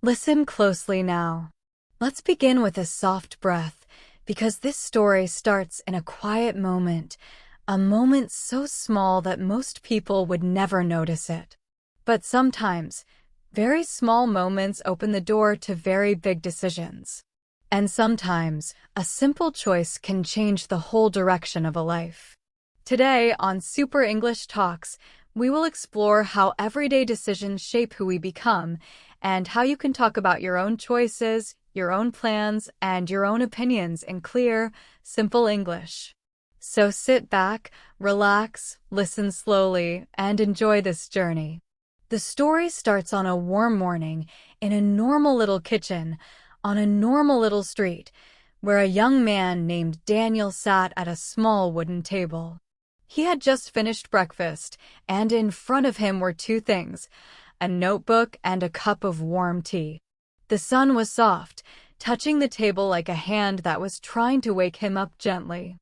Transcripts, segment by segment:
Listen closely now. Let's begin with a soft breath, because this story starts in a quiet moment, a moment so small that most people would never notice it. But sometimes, very small moments open the door to very big decisions. And sometimes, a simple choice can change the whole direction of a life. Today, on Super English Talks, we will explore how everyday decisions shape who we become, and how you can talk about your own choices, your own plans, and your own opinions in clear, simple English. So sit back, relax, listen slowly, and enjoy this journey. The story starts on a warm morning in a normal little kitchen on a normal little street, where a young man named Daniel sat at a small wooden table. He had just finished breakfast, and in front of him were two things: a notebook and a cup of warm tea. The sun was soft, touching the table like a hand that was trying to wake him up gently.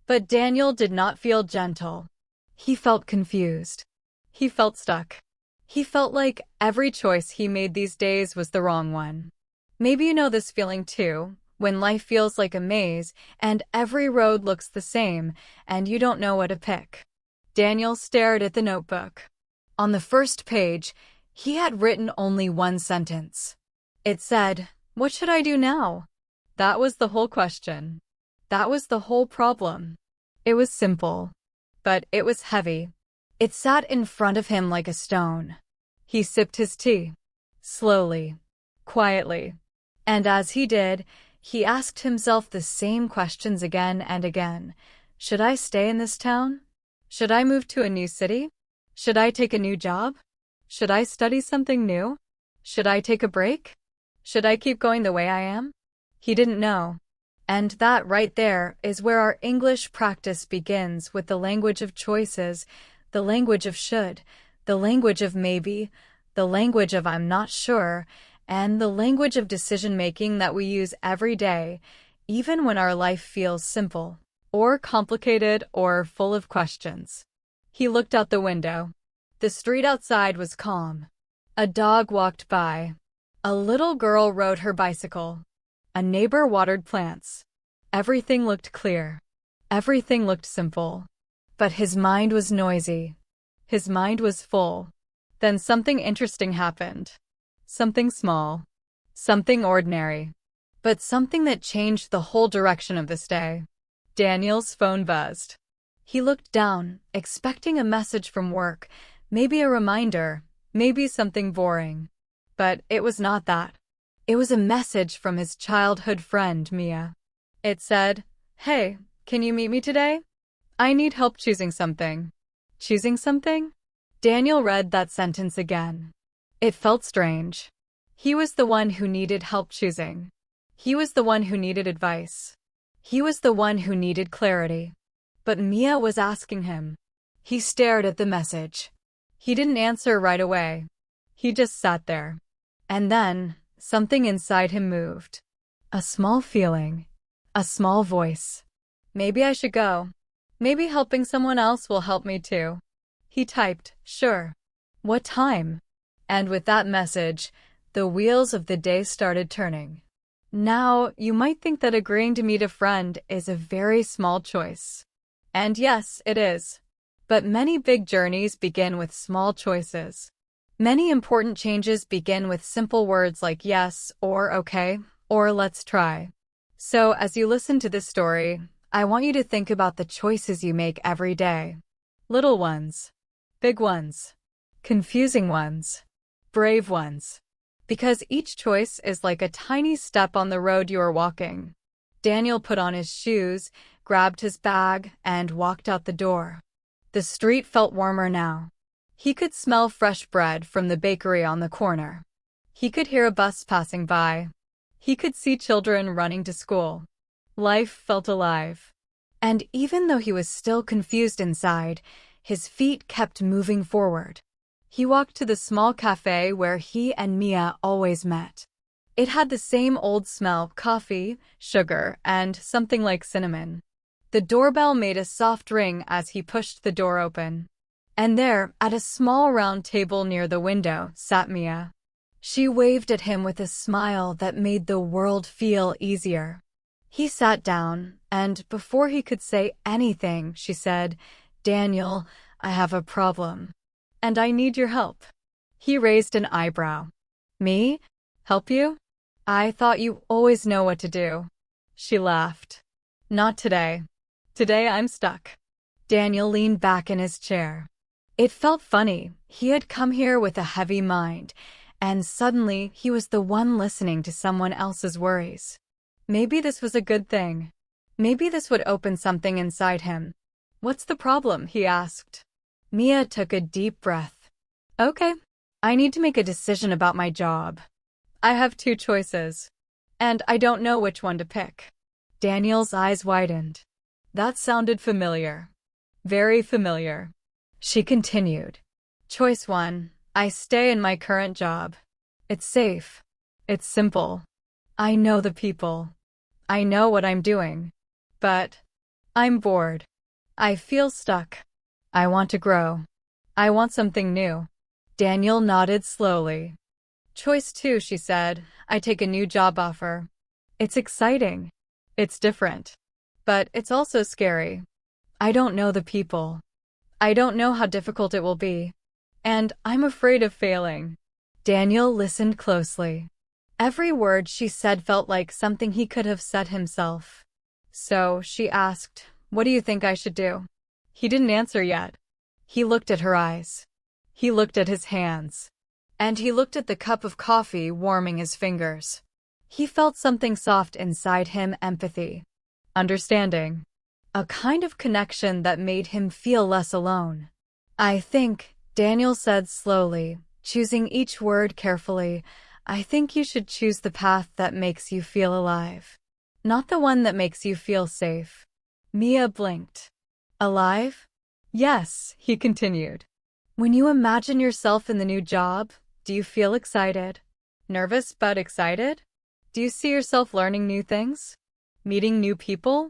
But Daniel did not feel gentle. He felt confused. He felt stuck. He felt like every choice he made these days was the wrong one. Maybe you know this feeling too, when life feels like a maze and every road looks the same and you don't know what to pick. Daniel stared at the notebook. On the first page, he had written only one sentence. It said, "What should I do now?" That was the whole question. That was the whole problem. It was simple, but it was heavy. It sat in front of him like a stone. He sipped his tea, slowly, quietly. And as he did, he asked himself the same questions again and again. Should I stay in this town? Should I move to a new city? Should I take a new job? Should I study something new? Should I take a break? Should I keep going the way I am? He didn't know. And that right there is where our English practice begins, with the language of choices, the language of should, the language of maybe, the language of I'm not sure, and the language of decision-making that we use every day, even when our life feels simple, or complicated, or full of questions. He looked out the window. The street outside was calm. A dog walked by. A little girl rode her bicycle. A neighbor watered plants. Everything looked clear. Everything looked simple. But his mind was noisy. His mind was full. Then something interesting happened. Something small. Something ordinary. But something that changed the whole direction of this day. Daniel's phone buzzed. He looked down, expecting a message from work, maybe a reminder, maybe something boring. But it was not that. It was a message from his childhood friend, Mia. It said, "Hey, can you meet me today? I need help choosing something." Choosing something? Daniel read that sentence again. It felt strange. He was the one who needed help choosing. He was the one who needed advice. He was the one who needed clarity. But Mia was asking him. He stared at the message. He didn't answer right away. He just sat there. And then, something inside him moved. A small feeling. A small voice. Maybe I should go. Maybe helping someone else will help me too. He typed, "Sure. What time?" And with that message, the wheels of the day started turning. Now, you might think that agreeing to meet a friend is a very small choice. And yes, it is. But many big journeys begin with small choices. Many important changes begin with simple words like yes, or okay, or let's try. So, as you listen to this story, I want you to think about the choices you make every day. Little ones, big ones, confusing ones, brave ones. Because each choice is like a tiny step on the road you are walking. Daniel put on his shoes, grabbed his bag, and walked out the door. The street felt warmer now. He could smell fresh bread from the bakery on the corner. He could hear a bus passing by. He could see children running to school. Life felt alive. And even though he was still confused inside, his feet kept moving forward. He walked to the small cafe where he and Mia always met. It had the same old smell: coffee, sugar, and something like cinnamon. The doorbell made a soft ring as he pushed the door open. And there, at a small round table near the window, sat Mia. She waved at him with a smile that made the world feel easier. He sat down, and before he could say anything, she said, "Daniel, I have a problem, and I need your help." He raised an eyebrow. "Me? Help you? I thought you always know what to do." She laughed. "Not today. Today I'm stuck." Daniel leaned back in his chair. It felt funny. He had come here with a heavy mind, and suddenly he was the one listening to someone else's worries. Maybe this was a good thing. Maybe this would open something inside him. "What's the problem?" he asked. Mia took a deep breath. "Okay, I need to make a decision about my job. I have two choices, and I don't know which one to pick." Daniel's eyes widened. That sounded familiar. Very familiar. She continued. "Choice 1. I stay in my current job. It's safe. It's simple. I know the people. I know what I'm doing. But I'm bored. I feel stuck. I want to grow. I want something new." Daniel nodded slowly. "Choice 2, she said. I take a new job offer. It's exciting. It's different. But it's also scary. I don't know the people. I don't know how difficult it will be. And I'm afraid of failing." Daniel listened closely. Every word she said felt like something he could have said himself. So she asked, "What do you think I should do?" He didn't answer yet. He looked at her eyes. He looked at his hands. And he looked at the cup of coffee warming his fingers. He felt something soft inside him, empathy. Understanding. A kind of connection that made him feel less alone. "I think," Daniel said slowly, choosing each word carefully, "I think you should choose the path that makes you feel alive. Not the one that makes you feel safe." Mia blinked. "Alive?" "Yes," he continued. "When you imagine yourself in the new job, do you feel excited? Nervous but excited? Do you see yourself learning new things? Meeting new people?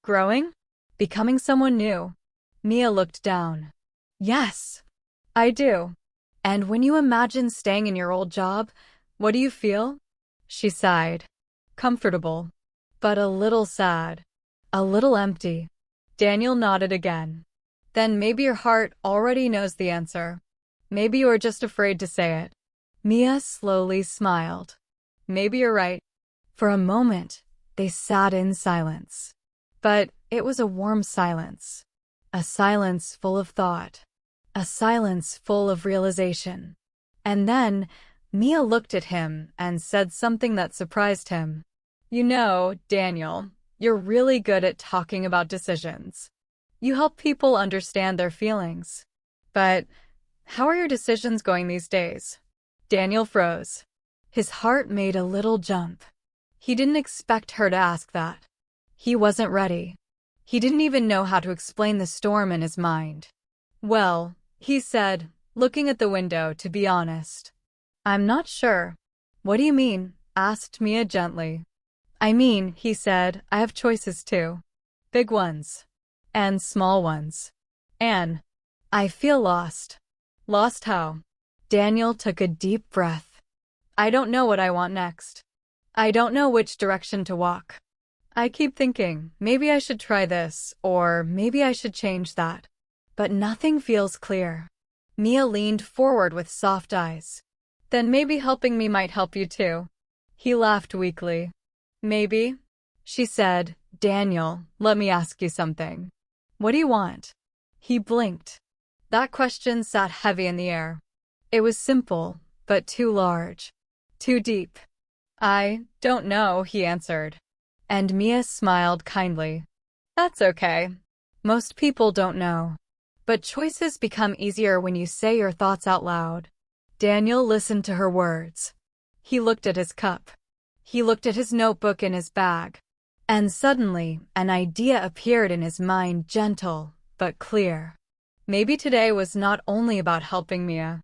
Growing? Becoming someone new?" Mia looked down. "Yes, I do." "And when you imagine staying in your old job, what do you feel?" She sighed. "Comfortable, but a little sad. A little empty." Daniel nodded again. "Then maybe your heart already knows the answer. Maybe you are just afraid to say it." Mia slowly smiled. "Maybe you're right." For a moment, they sat in silence. But it was a warm silence. A silence full of thought. A silence full of realization. And then, Mia looked at him and said something that surprised him. "You know, Daniel, you're really good at talking about decisions. You help people understand their feelings. But how are your decisions going these days?" Daniel froze. His heart made a little jump. He didn't expect her to ask that. He wasn't ready. He didn't even know how to explain the storm in his mind. "Well," he said, looking at the window, "to be honest, I'm not sure." "What do you mean?" asked Mia gently. "I mean," he said, "I have choices too. Big ones. And small ones. And I feel lost." "Lost how?" Daniel took a deep breath. "I don't know what I want next. I don't know which direction to walk. I keep thinking, maybe I should try this, or maybe I should change that. But nothing feels clear." Mia leaned forward with soft eyes. "Then maybe helping me might help you too." He laughed weakly. "Maybe," she said. "Daniel, let me ask you something. What do you want?" He blinked. That question sat heavy in the air. It was simple, but too large. Too deep. "I don't know," he answered. And Mia smiled kindly. "That's okay. Most people don't know. But choices become easier when you say your thoughts out loud." Daniel listened to her words. He looked at his cup. He looked at his notebook in his bag. And suddenly, an idea appeared in his mind, gentle but clear. Maybe today was not only about helping Mia.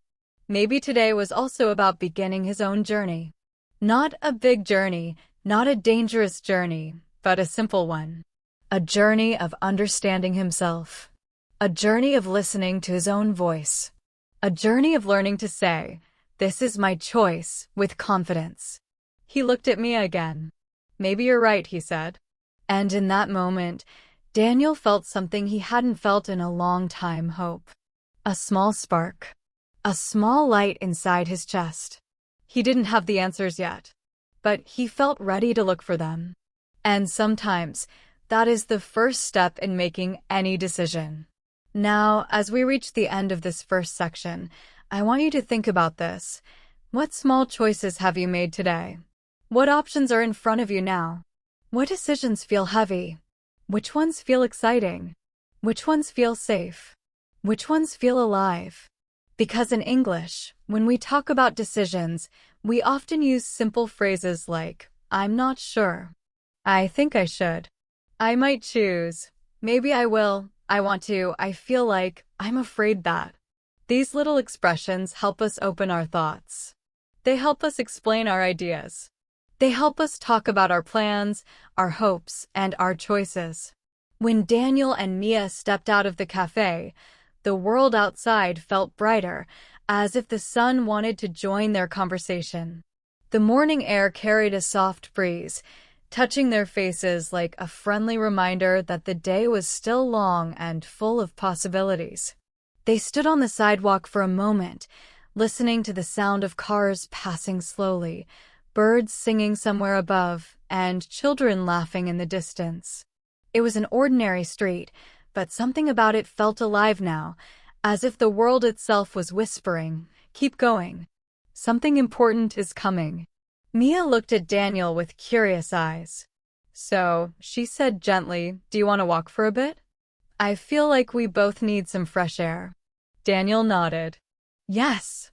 Maybe today was also about beginning his own journey. Not a big journey, not a dangerous journey, but a simple one. A journey of understanding himself. A journey of listening to his own voice. A journey of learning to say, This is my choice, with confidence. He looked at Mia again. Maybe you're right, he said. And in that moment, Daniel felt something he hadn't felt in a long time: hope. A small spark. A small light inside his chest. He didn't have the answers yet, but he felt ready to look for them. And sometimes, that is the first step in making any decision. Now, as we reach the end of this first section, I want you to think about this. What small choices have you made today? What options are in front of you now? What decisions feel heavy? Which ones feel exciting? Which ones feel safe? Which ones feel alive? Because in English, when we talk about decisions, we often use simple phrases like, I'm not sure. I think I should. I might choose. Maybe I will. I want to. I feel like. I'm afraid that. These little expressions help us open our thoughts. They help us explain our ideas. They help us talk about our plans, our hopes, and our choices. When Daniel and Mia stepped out of the cafe, the world outside felt brighter, as if the sun wanted to join their conversation. The morning air carried a soft breeze, touching their faces like a friendly reminder that the day was still long and full of possibilities. They stood on the sidewalk for a moment, listening to the sound of cars passing slowly, birds singing somewhere above, and children laughing in the distance. It was an ordinary street, but something about it felt alive now, as if the world itself was whispering, keep going. Something important is coming. Mia looked at Daniel with curious eyes. So, she said gently, do you want to walk for a bit? I feel like we both need some fresh air. Daniel nodded. Yes.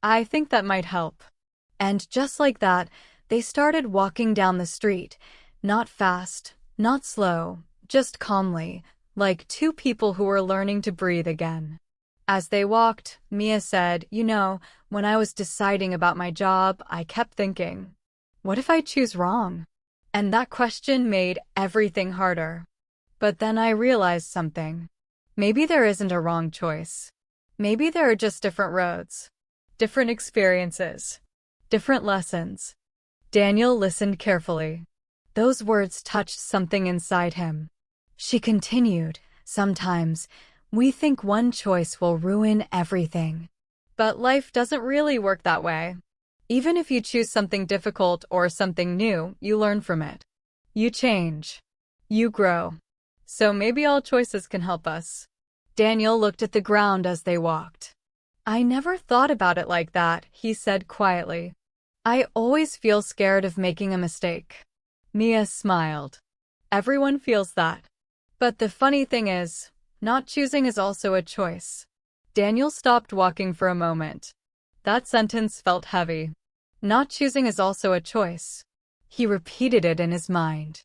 I think that might help. And just like that, they started walking down the street, not fast, not slow, just calmly, like two people who were learning to breathe again. As they walked, Mia said, you know, when I was deciding about my job, I kept thinking, what if I choose wrong? And that question made everything harder. But then I realized something. Maybe there isn't a wrong choice. Maybe there are just different roads, different experiences, different lessons. Daniel listened carefully. Those words touched something inside him. She continued, sometimes we think one choice will ruin everything. But life doesn't really work that way. Even if you choose something difficult or something new, you learn from it. You change. You grow. So maybe all choices can help us. Daniel looked at the ground as they walked. I never thought about it like that, he said quietly. I always feel scared of making a mistake. Mia smiled. Everyone feels that. But the funny thing is, not choosing is also a choice. Daniel stopped walking for a moment. That sentence felt heavy. Not choosing is also a choice. He repeated it in his mind.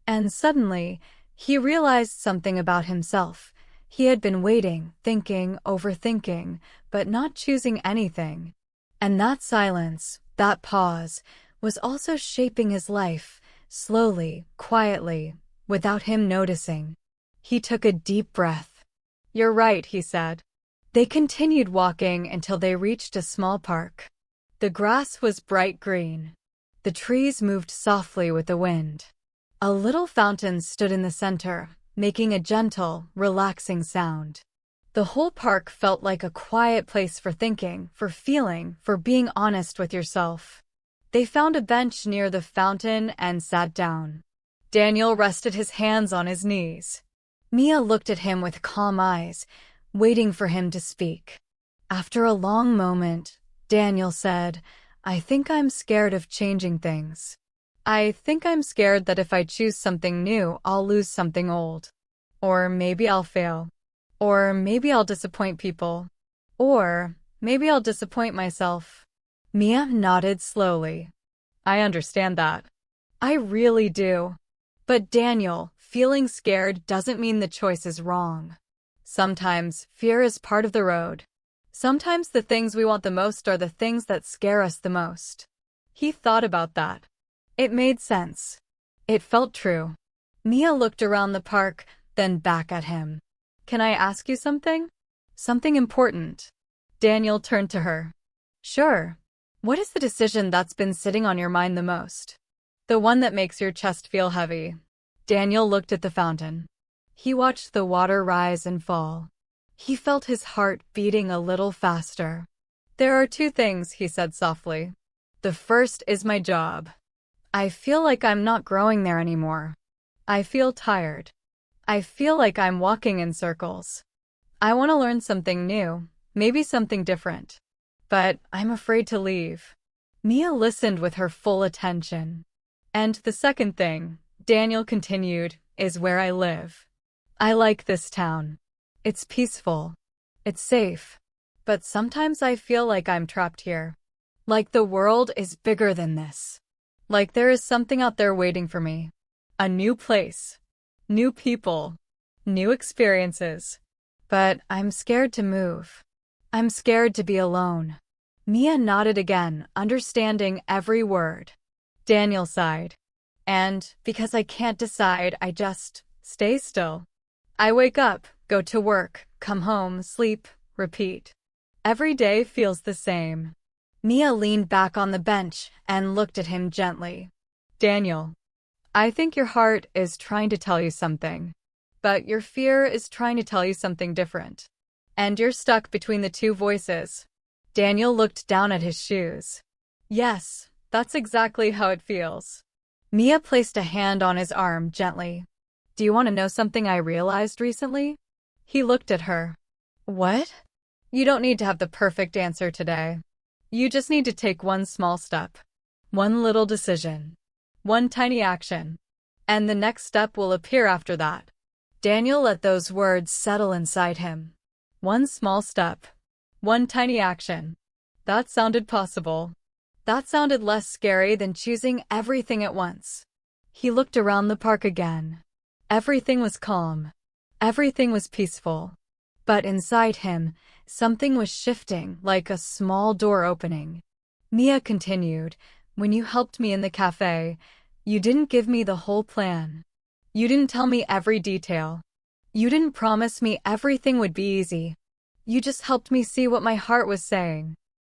And suddenly, he realized something about himself. He had been waiting, thinking, overthinking, but not choosing anything. And that silence, that pause, was also shaping his life, slowly, quietly, without him noticing. He took a deep breath. You're right, he said. They continued walking until they reached a small park. The grass was bright green. The trees moved softly with the wind. A little fountain stood in the center, making a gentle, relaxing sound. The whole park felt like a quiet place for thinking, for feeling, for being honest with yourself. They found a bench near the fountain and sat down. Daniel rested his hands on his knees. Mia looked at him with calm eyes, waiting for him to speak. After a long moment, Daniel said, I think I'm scared of changing things. I think I'm scared that if I choose something new, I'll lose something old. Or maybe I'll fail. Or maybe I'll disappoint people. Or maybe I'll disappoint myself. Mia nodded slowly. I understand that. I really do. But Daniel, feeling scared doesn't mean the choice is wrong. Sometimes fear is part of the road. Sometimes the things we want the most are the things that scare us the most. He thought about that. It made sense. It felt true. Mia looked around the park, then back at him. Can I ask you something? Something important. Daniel turned to her. Sure, What is the decision that's been sitting on your mind the most? The one that makes your chest feel heavy. Daniel looked at the fountain. He watched the water rise and fall. He felt his heart beating a little faster. There are two things, he said softly. The first is my job. I feel like I'm not growing there anymore. I feel tired. I feel like I'm walking in circles. I want to learn something new, maybe something different. But I'm afraid to leave. Mia listened with her full attention. And the second thing, Daniel continued, is where I live. I like this town. It's peaceful. It's safe. But sometimes I feel like I'm trapped here. Like the world is bigger than this. Like there is something out there waiting for me. A new place. New people. New experiences. But I'm scared to move. I'm scared to be alone. Mia nodded again, understanding every word. Daniel sighed. And because I can't decide, I just stay still. I wake up, go to work, come home, sleep, repeat. Every day feels the same. Mia leaned back on the bench and looked at him gently. Daniel, I think your heart is trying to tell you something. But your fear is trying to tell you something different. And you're stuck between the two voices. Daniel looked down at his shoes. Yes, that's exactly how it feels. Mia placed a hand on his arm gently. Do you want to know something I realized recently? He looked at her. What? You don't need to have the perfect answer today. You just need to take one small step. One little decision. One tiny action. And the next step will appear after that. Daniel let those words settle inside him. One small step. One tiny action. That sounded possible. That sounded less scary than choosing everything at once. He looked around the park again. Everything was calm. Everything was peaceful. But inside him, something was shifting, like a small door opening. Mia continued, when you helped me in the cafe, you didn't give me the whole plan. You didn't tell me every detail. You didn't promise me everything would be easy. You just helped me see what my heart was saying.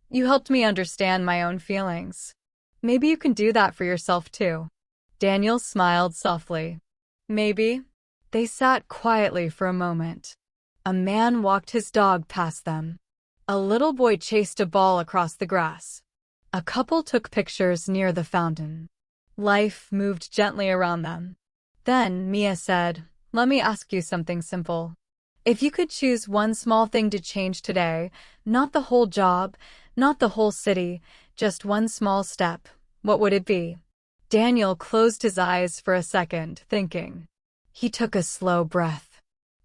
You helped me understand my own feelings. Maybe you can do that for yourself too. Daniel smiled softly. Maybe. They sat quietly for a moment. A man walked his dog past them. A little boy chased a ball across the grass. A couple took pictures near the fountain. Life moved gently around them. Then Mia said, let me ask you something simple. If you could choose one small thing to change today, not the whole job, not the whole city, just one small step, what would it be? Daniel closed his eyes for a second, thinking. He took a slow breath.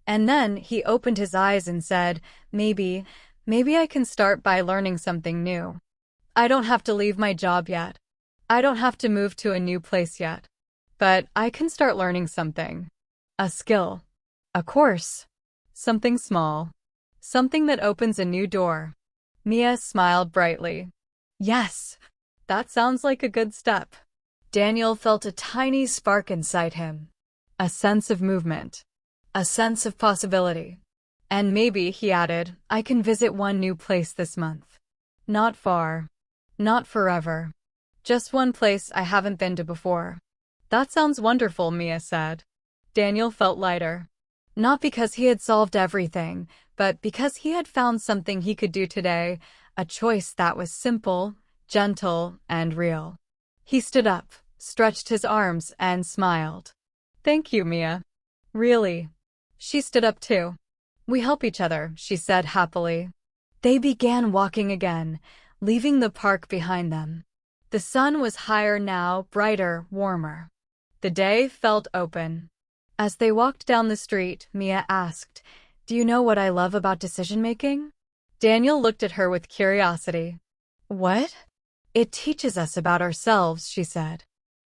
And then he opened his eyes and said, maybe I can start by learning something new. I don't have to leave my job yet. I don't have to move to a new place yet. But I can start learning something. A skill. A course. Something small. Something that opens a new door. Mia smiled brightly. Yes, that sounds like a good step. Daniel felt a tiny spark inside him. A sense of movement. A sense of possibility. And maybe, he added, I can visit one new place this month. Not far. Not forever. Just one place I haven't been to before. That sounds wonderful, Mia said. Daniel felt lighter. Not because he had solved everything, but because he had found something he could do today, a choice that was simple, gentle, and real. He stood up, stretched his arms, and smiled. Thank you, Mia. Really. She stood up too. We help each other, she said happily. They began walking again, leaving the park behind them. The sun was higher now, brighter, warmer. The day felt open. As they walked down the street, Mia asked, do you know what I love about decision-making? Daniel looked at her with curiosity. What? It teaches us about ourselves, she said.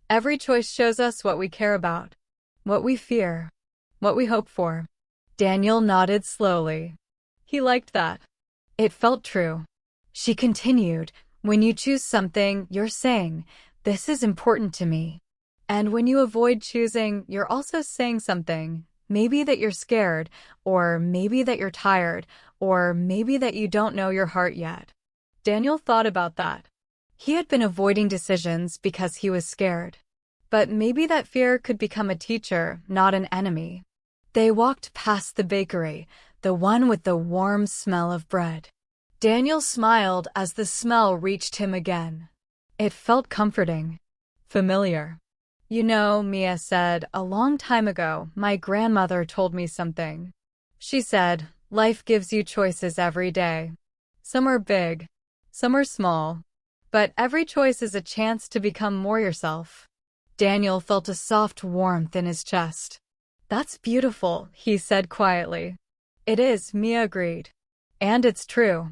Every choice shows us what we care about, what we fear, what we hope for. Daniel nodded slowly. He liked that. It felt true. She continued, when you choose something, you're saying, this is important to me. And when you avoid choosing, you're also saying something, maybe that you're scared, or maybe that you're tired, or maybe that you don't know your heart yet. Daniel thought about that. He had been avoiding decisions because he was scared. But maybe that fear could become a teacher, not an enemy. They walked past the bakery, the one with the warm smell of bread. Daniel smiled as the smell reached him again. It felt comforting, familiar. You know, Mia said, a long time ago, my grandmother told me something. She said, life gives you choices every day. Some are big, some are small, but every choice is a chance to become more yourself. Daniel felt a soft warmth in his chest. That's beautiful, he said quietly. It is, Mia agreed. And it's true.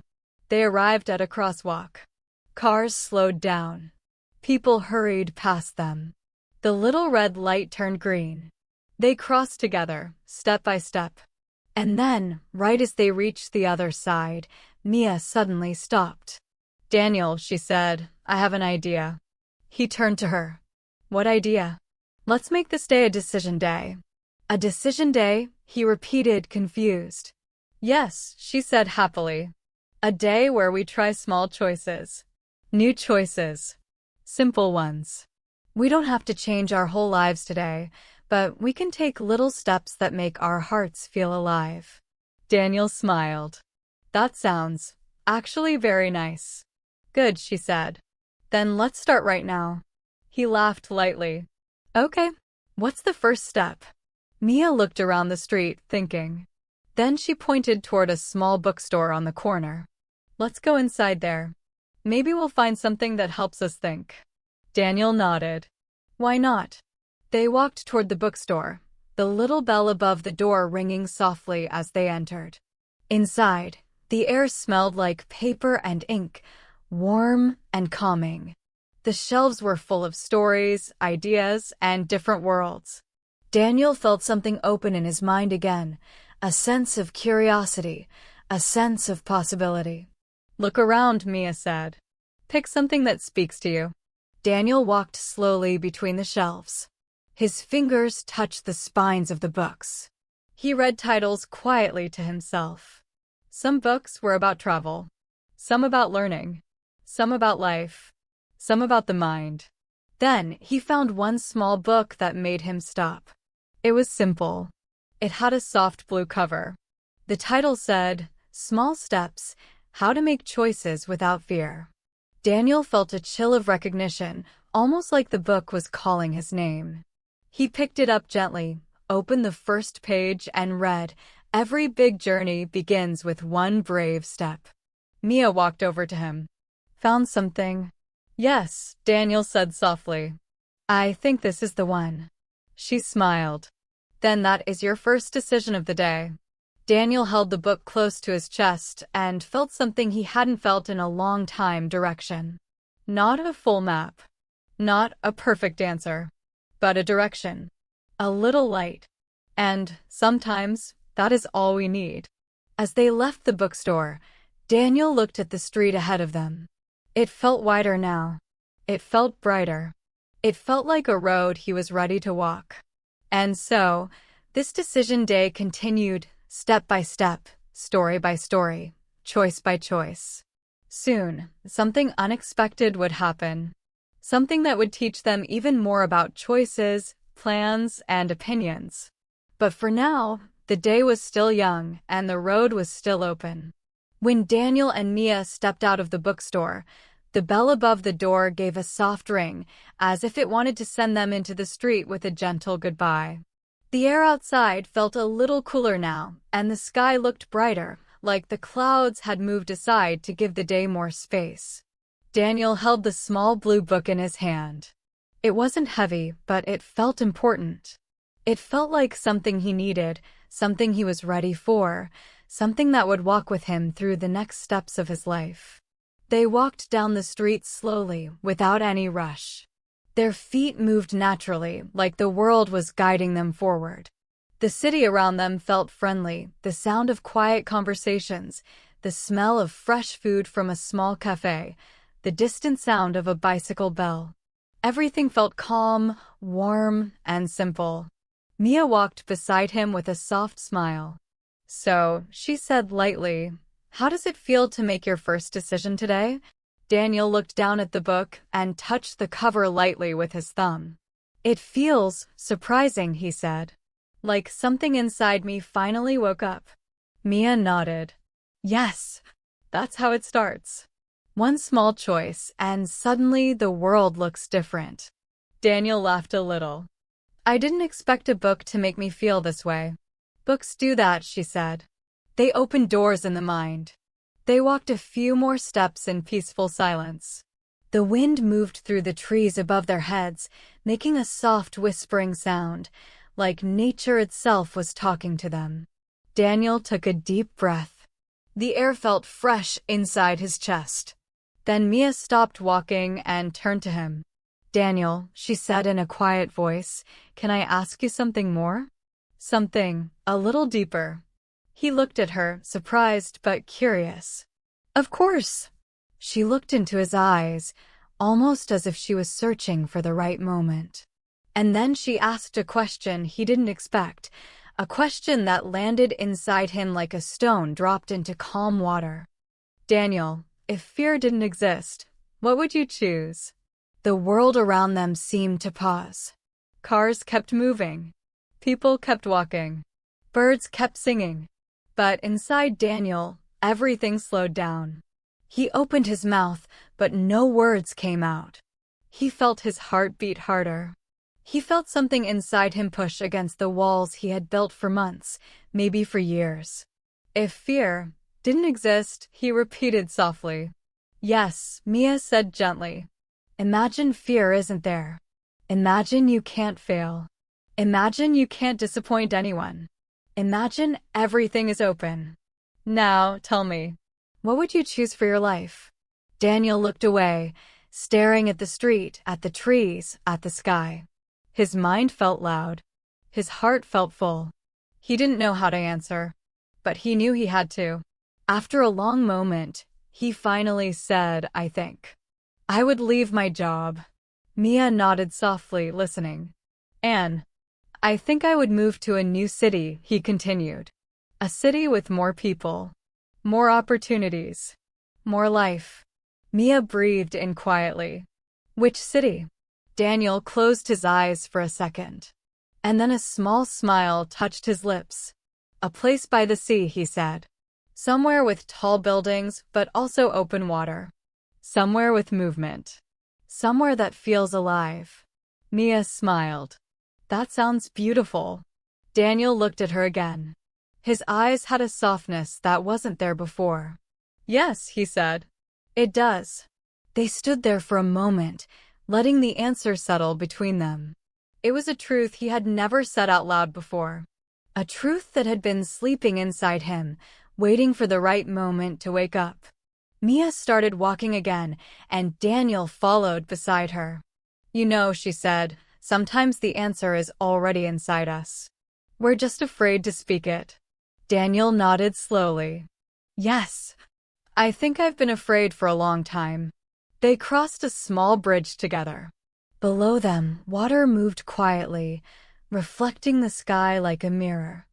They arrived at a crosswalk. Cars slowed down. People hurried past them. The little red light turned green. They crossed together, step by step. And then, right as they reached the other side, Mia suddenly stopped. Daniel, she said, I have an idea. He turned to her. What idea? Let's make this day a decision day. A decision day, he repeated, confused. Yes, she said happily. A day where we try small choices. New choices. Simple ones. We don't have to change our whole lives today, but we can take little steps that make our hearts feel alive. Daniel smiled. That sounds actually very nice. Good, she said. Then let's start right now. He laughed lightly. Okay, what's the first step? Mia looked around the street, thinking. Then she pointed toward a small bookstore on the corner. Let's go inside there. Maybe we'll find something that helps us think. Daniel nodded. Why not? They walked toward the bookstore, the little bell above the door ringing softly as they entered. Inside, the air smelled like paper and ink, warm and calming. The shelves were full of stories, ideas, and different worlds. Daniel felt something open in his mind again, a sense of curiosity, a sense of possibility. Look around, Mia said. Pick something that speaks to you. Daniel walked slowly between the shelves. His fingers touched the spines of the books. He read titles quietly to himself. Some books were about travel, some about learning, some about life, some about the mind. Then he found one small book that made him stop. It was simple. It had a soft blue cover. The title said, Small Steps, How to Make Choices Without Fear. Daniel felt a chill of recognition, almost like the book was calling his name. He picked it up gently, opened the first page, and read, Every big journey begins with one brave step. Mia walked over to him. Found something? Yes, Daniel said softly. I think this is the one. She smiled. Then that is your first decision of the day. Daniel held the book close to his chest and felt something he hadn't felt in a long time: direction. Not a full map. Not a perfect answer. But a direction. A little light. And, sometimes, that is all we need. As they left the bookstore, Daniel looked at the street ahead of them. It felt wider now. It felt brighter. It felt like a road he was ready to walk. And so, this decision day continued, step by step, story by story, choice by choice. Soon, something unexpected would happen. Something that would teach them even more about choices, plans, and opinions. But for now, the day was still young, and the road was still open. When Daniel and Mia stepped out of the bookstore, the bell above the door gave a soft ring, as if it wanted to send them into the street with a gentle goodbye. The air outside felt a little cooler now, and the sky looked brighter, like the clouds had moved aside to give the day more space. Daniel held the small blue book in his hand. It wasn't heavy, but it felt important. It felt like something he needed, something he was ready for, something that would walk with him through the next steps of his life. They walked down the street slowly, without any rush. Their feet moved naturally, like the world was guiding them forward. The city around them felt friendly, the sound of quiet conversations, the smell of fresh food from a small cafe, the distant sound of a bicycle bell. Everything felt calm, warm, and simple. Mia walked beside him with a soft smile. So, she said lightly, how does it feel to make your first decision today? Daniel looked down at the book and touched the cover lightly with his thumb. "It feels surprising," he said. "Like something inside me finally woke up." Mia nodded. "Yes, that's how it starts. One small choice, and suddenly the world looks different." Daniel laughed a little. "I didn't expect a book to make me feel this way." "Books do that," she said. "They open doors in the mind." They walked a few more steps in peaceful silence. The wind moved through the trees above their heads, making a soft whispering sound, like nature itself was talking to them. Daniel took a deep breath. The air felt fresh inside his chest. Then Mia stopped walking and turned to him. "Daniel," she said in a quiet voice, "can I ask you something more? Something a little deeper." He looked at her, surprised but curious. "Of course." She looked into his eyes, almost as if she was searching for the right moment. And then she asked a question he didn't expect, a question that landed inside him like a stone dropped into calm water. "Daniel, if fear didn't exist, what would you choose?" The world around them seemed to pause. Cars kept moving. People kept walking. Birds kept singing. But inside Daniel, everything slowed down. He opened his mouth, but no words came out. He felt his heart beat harder. He felt something inside him push against the walls he had built for months, maybe for years. "If fear didn't exist," he repeated softly. "Yes," Mia said gently. "Imagine fear isn't there. Imagine you can't fail. Imagine you can't disappoint anyone. Imagine everything is open. Now, tell me, what would you choose for your life?" Daniel looked away, staring at the street, at the trees, at the sky. His mind felt loud. His heart felt full. He didn't know how to answer, but he knew he had to. After a long moment, he finally said, "I think I would leave my job." Mia nodded softly, listening. "Anne, I think I would move to a new city," he continued. "A city with more people, more opportunities, more life." Mia breathed in quietly. "Which city?" Daniel closed his eyes for a second. And then a small smile touched his lips. "A place by the sea," he said. "Somewhere with tall buildings, but also open water. Somewhere with movement. Somewhere that feels alive." Mia smiled. "That sounds beautiful." Daniel looked at her again. His eyes had a softness that wasn't there before. "Yes," he said. "It does." They stood there for a moment, letting the answer settle between them. It was a truth he had never said out loud before. A truth that had been sleeping inside him, waiting for the right moment to wake up. Mia started walking again, and Daniel followed beside her. "You know," she said, "sometimes the answer is already inside us. We're just afraid to speak it." Daniel nodded slowly. "Yes. I think I've been afraid for a long time." They crossed a small bridge together. Below them, water moved quietly, reflecting the sky like a mirror.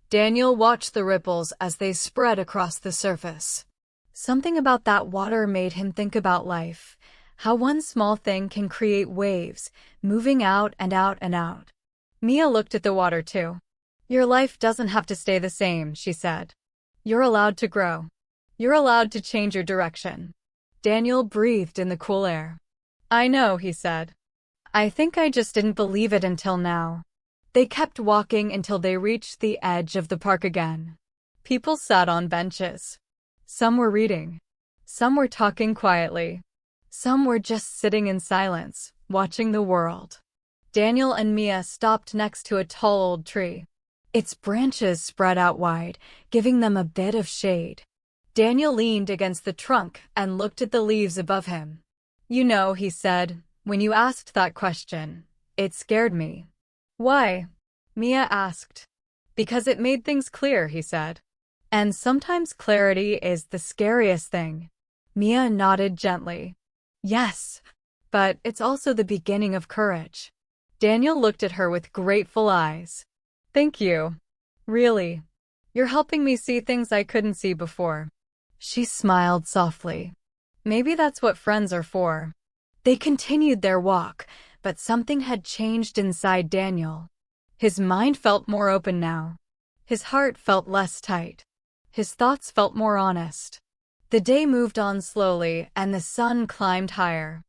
Daniel watched the ripples as they spread across the surface. Something about that water made him think about life, how one small thing can create waves, moving out and out and out. Mia looked at the water too. "Your life doesn't have to stay the same," she said. "You're allowed to grow. You're allowed to change your direction." Daniel breathed in the cool air. "I know," he said. "I think I just didn't believe it until now." They kept walking until they reached the edge of the park again. People sat on benches. Some were reading. Some were talking quietly. Some were just sitting in silence, watching the world. Daniel and Mia stopped next to a tall old tree. Its branches spread out wide, giving them a bit of shade. Daniel leaned against the trunk and looked at the leaves above him. "You know," he said, "when you asked that question, it scared me." "Why?" Mia asked. "Because it made things clear," he said. "And sometimes clarity is the scariest thing." Mia nodded gently. "Yes, but it's also the beginning of courage." Daniel looked at her with grateful eyes. "Thank you. Really. You're helping me see things I couldn't see before." She smiled softly. Maybe that's what friends are for. They continued their walk, but something had changed inside Daniel. His mind felt more open now. His heart felt less tight. His thoughts felt more honest. The day moved on slowly, and the sun climbed higher.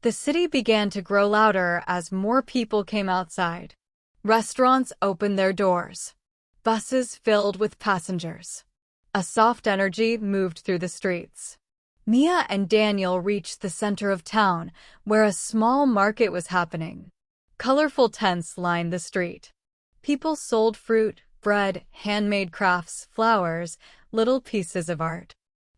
The city began to grow louder as more people came outside. Restaurants opened their doors. Buses filled with passengers. A soft energy moved through the streets. Mia and Daniel reached the center of town, where a small market was happening. Colorful tents lined the street. People sold fruit, bread, handmade crafts, flowers, little pieces of art.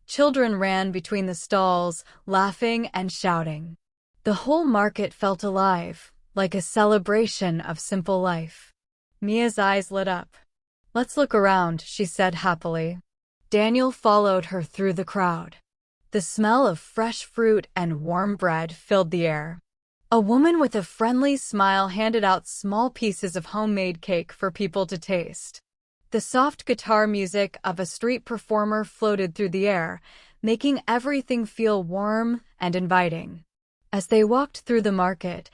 Children ran between the stalls, laughing and shouting. The whole market felt alive, like a celebration of simple life. Mia's eyes lit up. "Let's look around," she said happily. Daniel followed her through the crowd. The smell of fresh fruit and warm bread filled the air. A woman with a friendly smile handed out small pieces of homemade cake for people to taste. The soft guitar music of a street performer floated through the air, making everything feel warm and inviting. As they walked through the market,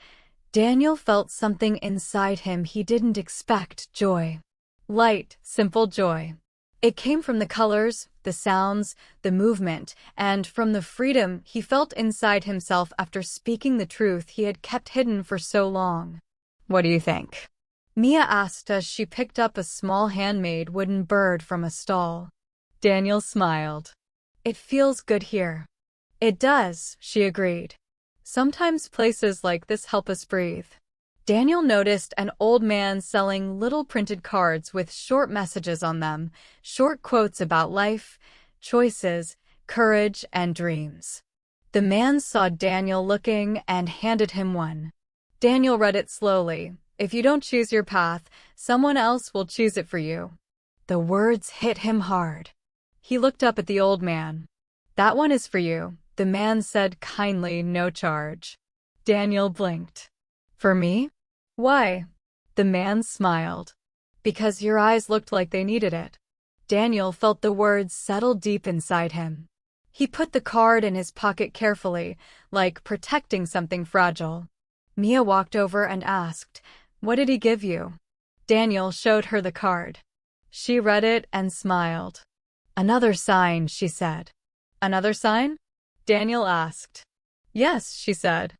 Daniel felt something inside him he didn't expect: joy. Light, simple joy. It came from the colors, the sounds, the movement, and from the freedom he felt inside himself after speaking the truth he had kept hidden for so long. "What do you think?" Mia asked as she picked up a small handmade wooden bird from a stall. Daniel smiled. "It feels good here." "It does," she agreed. "Sometimes places like this help us breathe." Daniel noticed an old man selling little printed cards with short messages on them, short quotes about life, choices, courage, and dreams. The man saw Daniel looking and handed him one. Daniel read it slowly. "If you don't choose your path, someone else will choose it for you." The words hit him hard. He looked up at the old man. "That one is for you," the man said kindly, no charge. Daniel blinked. "For me? Why?" The man smiled. "Because your eyes looked like they needed it." Daniel felt the words settle deep inside him. He put the card in his pocket carefully, like protecting something fragile. Mia walked over and asked, "What did he give you?" Daniel showed her the card. She read it and smiled. "Another sign," she said. "Another sign?" Daniel asked. "Yes," she said.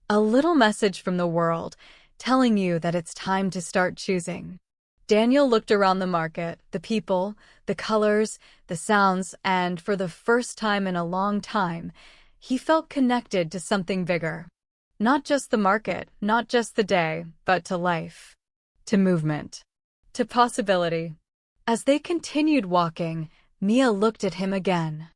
"A little message from the world, telling you that it's time to start choosing." Daniel looked around the market, the people, the colors, the sounds, and for the first time in a long time, he felt connected to something bigger. Not just the market, not just the day, but to life, to movement, to possibility. As they continued walking, Mia looked at him again.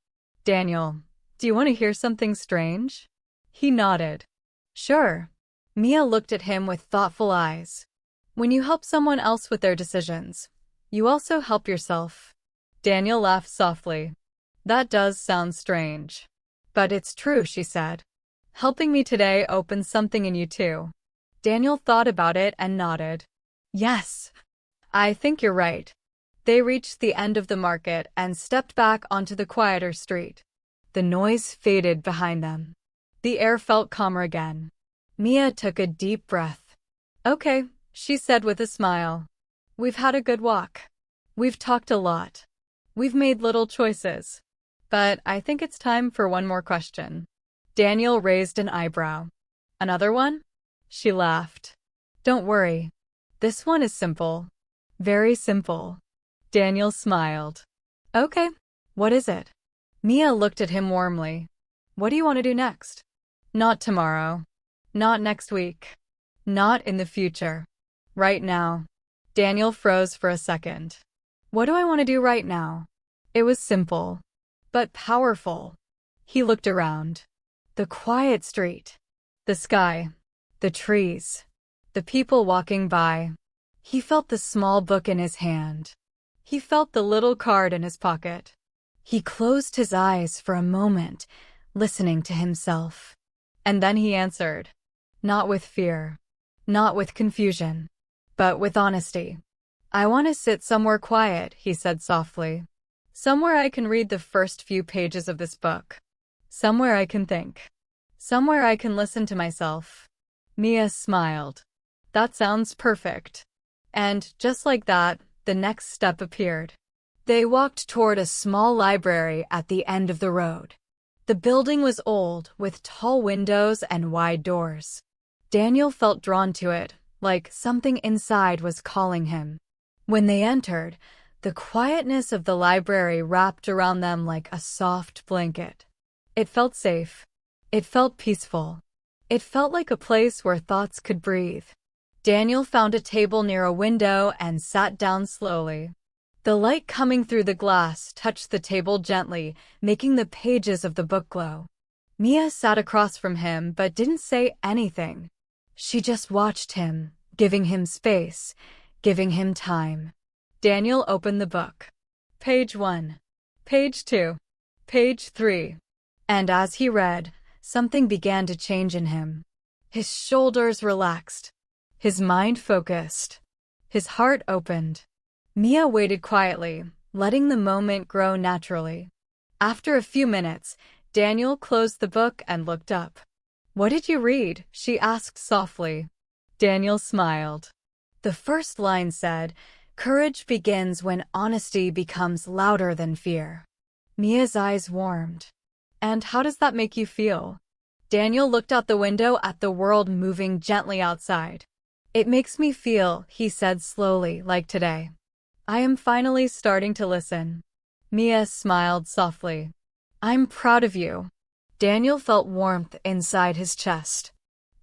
"Daniel, do you want to hear something strange?" He nodded. "Sure." Mia looked at him with thoughtful eyes. "When you help someone else with their decisions, you also help yourself." Daniel laughed softly. "That does sound strange. But it's true," she said. "Helping me today opened something in you too." Daniel thought about it and nodded. "Yes, I think you're right." They reached the end of the market and stepped back onto the quieter street. The noise faded behind them. The air felt calmer again. Mia took a deep breath. "Okay," she said with a smile. "We've had a good walk. We've talked a lot. We've made little choices. But I think it's time for one more question." Daniel raised an eyebrow. "Another one?" She laughed. "Don't worry. This one is simple. Very simple." Daniel smiled. "Okay. What is it?" Mia looked at him warmly. "What do you want to do next?" "Not tomorrow. Not next week. Not in the future. Right now." Daniel froze for a second. "What do I want to do right now?" It was simple, but powerful. He looked around. The quiet street. The sky. The trees. The people walking by. He felt the small book in his hand. He felt the little card in his pocket. He closed his eyes for a moment, listening to himself. And then he answered. Not with fear. Not with confusion. But with honesty. "I want to sit somewhere quiet," he said softly. "Somewhere I can read the first few pages of this book. Somewhere I can think. Somewhere I can listen to myself. Mia smiled. That sounds perfect. And just like that, the next step appeared. They walked toward a small library at the end of the road. The building was old, with tall windows and wide doors. Daniel felt drawn to it, like something inside was calling him. When they entered, the quietness of the library wrapped around them like a soft blanket. It felt safe. It felt peaceful. It felt like a place where thoughts could breathe. Daniel found a table near a window and sat down slowly. The light coming through the glass touched the table gently, making the pages of the book glow. Mia sat across from him but didn't say anything. She just watched him, giving him space, giving him time. Daniel opened the book. Page 1. Page 2. Page 3. And as he read, something began to change in him. His shoulders relaxed. His mind focused. His heart opened. Mia waited quietly, letting the moment grow naturally. After a few minutes, Daniel closed the book and looked up. "What did you read?" she asked softly. Daniel smiled. The first line said, "Courage begins when honesty becomes louder than fear." Mia's eyes warmed. "And how does that make you feel?" Daniel looked out the window at the world moving gently outside. "It makes me feel," he said slowly, "like today. I am finally starting to listen." Mia smiled softly. "I'm proud of you." Daniel felt warmth inside his chest.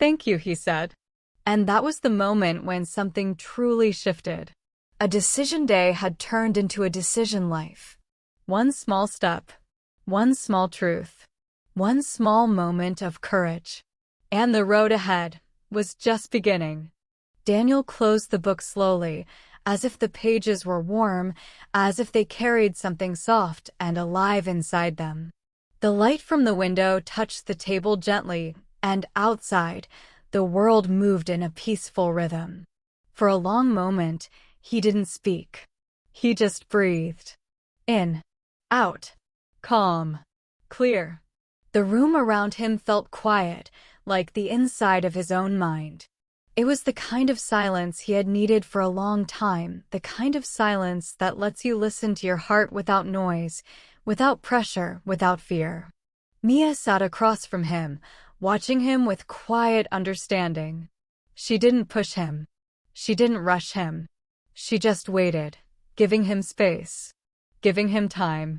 "Thank you," he said. And that was the moment when something truly shifted. A decision day had turned into a decision life. One small step, one small truth, one small moment of courage. And the road ahead was just beginning. Daniel closed the book slowly, as if the pages were warm, as if they carried something soft and alive inside them. The light from the window touched the table gently, and outside, the world moved in a peaceful rhythm. For a long moment, he didn't speak. He just breathed. In, out, calm, clear. The room around him felt quiet, like the inside of his own mind. It was the kind of silence he had needed for a long time, the kind of silence that lets you listen to your heart without noise, without pressure, without fear. Mia sat across from him, watching him with quiet understanding. She didn't push him. She didn't rush him. She just waited, giving him space, giving him time.